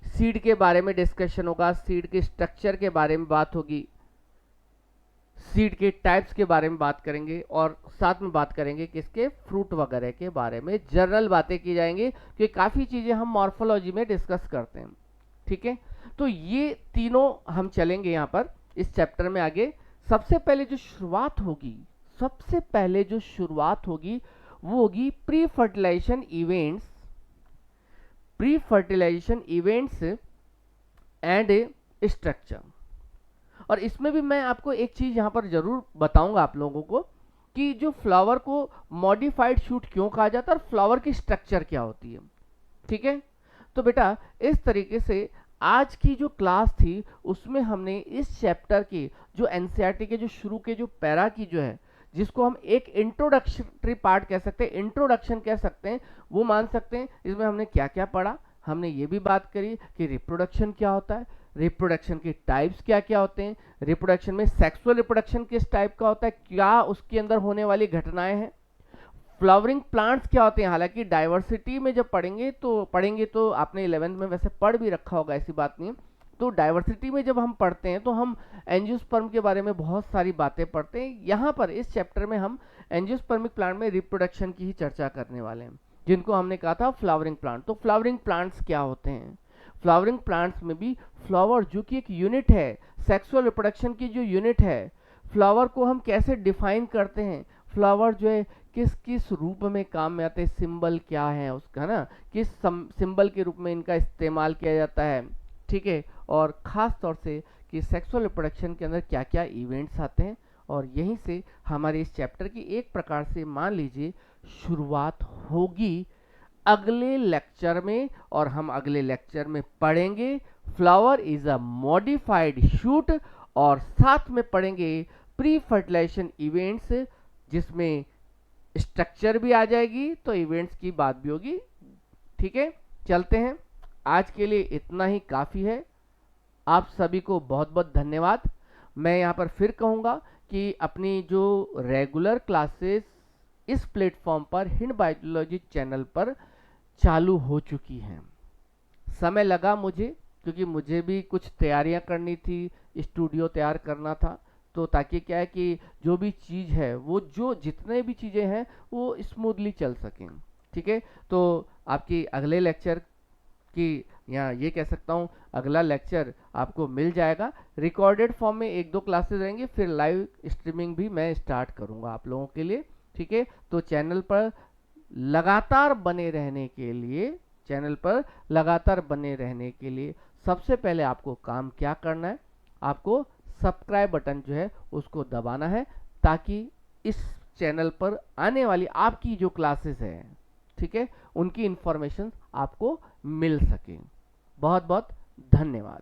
सीड के बारे में डिस्कशन होगा, सीड के स्ट्रक्चर के बारे में बात होगी, सीड के टाइप्स के बारे में बात करेंगे, और साथ में बात करेंगे किसके, फ्रूट वगैरह के बारे में। जनरल बातें की जाएंगी क्योंकि काफ़ी चीज़ें हम मॉर्फोलॉजी में डिस्कस करते हैं। ठीक है, तो ये तीनों हम चलेंगे यहाँ पर इस चैप्टर में आगे। सबसे पहले जो शुरुआत होगी, सबसे पहले जो शुरुआत होगी वो होगी pre fertilisation events, pre fertilisation events and structure. और इसमें भी मैं आपको एक चीज यहां पर जरूर बताऊंगा आप लोगों को कि जो फ्लावर को मॉडिफाइड शूट क्यों कहा जाता है और फ्लावर की स्ट्रक्चर क्या होती है। ठीक है, तो बेटा इस तरीके से आज की जो क्लास थी उसमें हमने इस चैप्टर की जो एनसीईआरटी के जो शुरू के जो पैरा की जो है, जिसको हम एक इंट्रोडक्टरी पार्ट कह सकते हैं, इंट्रोडक्शन कह सकते हैं, वो मान सकते हैं। इसमें हमने क्या क्या पढ़ा, हमने ये भी बात करी कि रिप्रोडक्शन क्या होता है, रिप्रोडक्शन के टाइप्स क्या क्या होते हैं, रिप्रोडक्शन में सेक्सुअल रिप्रोडक्शन किस टाइप का होता है, क्या उसके अंदर होने वाली घटनाएं हैं, फ्लावरिंग प्लांट्स क्या होते हैं। हालांकि डाइवर्सिटी में जब पढ़ेंगे तो आपने 11th में वैसे पढ़ भी रखा होगा, ऐसी बात नहीं। तो डाइवर्सिटी में जब हम पढ़ते हैं तो हम एंजियोस्पर्म के बारे में बहुत सारी बातें पढ़ते हैं। यहाँ पर इस चैप्टर में हम एंजियोस्पर्मिक प्लांट में रिप्रोडक्शन की ही चर्चा करने वाले हैं, जिनको हमने कहा था फ्लावरिंग प्लांट। तो फ्लावरिंग प्लांट्स क्या होते हैं, फ्लावरिंग प्लांट्स में भी फ्लावर जो कि एक यूनिट है, सेक्सुअल रिप्रोडक्शन की जो यूनिट है, फ्लावर को हम कैसे डिफाइन करते हैं, फ्लावर जो है किस किस रूप में काम में आते हैं, सिंबल क्या है उसका, है ना, किस सिंबल के रूप में इनका इस्तेमाल किया जाता है, ठीक है। और ख़ास तौर से कि सेक्सुअल रिप्रोडक्शन के अंदर क्या क्या इवेंट्स आते हैं। और यहीं से हमारे इस चैप्टर की एक प्रकार से मान लीजिए शुरुआत होगी अगले लेक्चर में। और हम अगले लेक्चर में पढ़ेंगे flower is a modified shoot, और साथ में पढ़ेंगे प्री फर्टिलाइजेशन इवेंट्स, जिसमें स्ट्रक्चर भी आ जाएगी तो इवेंट्स की बात भी होगी। ठीक है, चलते हैं। आज के लिए इतना ही काफ़ी है। आप सभी को बहुत बहुत धन्यवाद। मैं यहाँ पर फिर कहूँगा कि अपनी जो रेगुलर क्लासेस इस प्लेटफॉर्म पर हिंड बायोलॉजी चैनल पर चालू हो चुकी हैं। समय लगा मुझे, क्योंकि मुझे भी कुछ तैयारियां करनी थी, स्टूडियो तैयार करना था, तो ताकि क्या है कि जो भी चीज़ है वो जो जितने भी चीज़ें हैं वो स्मूथली चल सकें। ठीक है, तो आपकी अगले लेक्चर की, या ये कह सकता हूँ अगला लेक्चर आपको मिल जाएगा रिकॉर्डेड फॉर्म में। एक दो क्लासेस रहेंगे, फिर लाइव स्ट्रीमिंग भी मैं स्टार्ट करूँगा आप लोगों के लिए। ठीक है, तो चैनल पर लगातार बने रहने के लिए सबसे पहले आपको काम क्या करना है, आपको सब्सक्राइब बटन जो है उसको दबाना है, ताकि इस चैनल पर आने वाली आपकी जो क्लासेस है, ठीक है, उनकी इंफॉर्मेशन आपको मिल सके। बहुत बहुत धन्यवाद।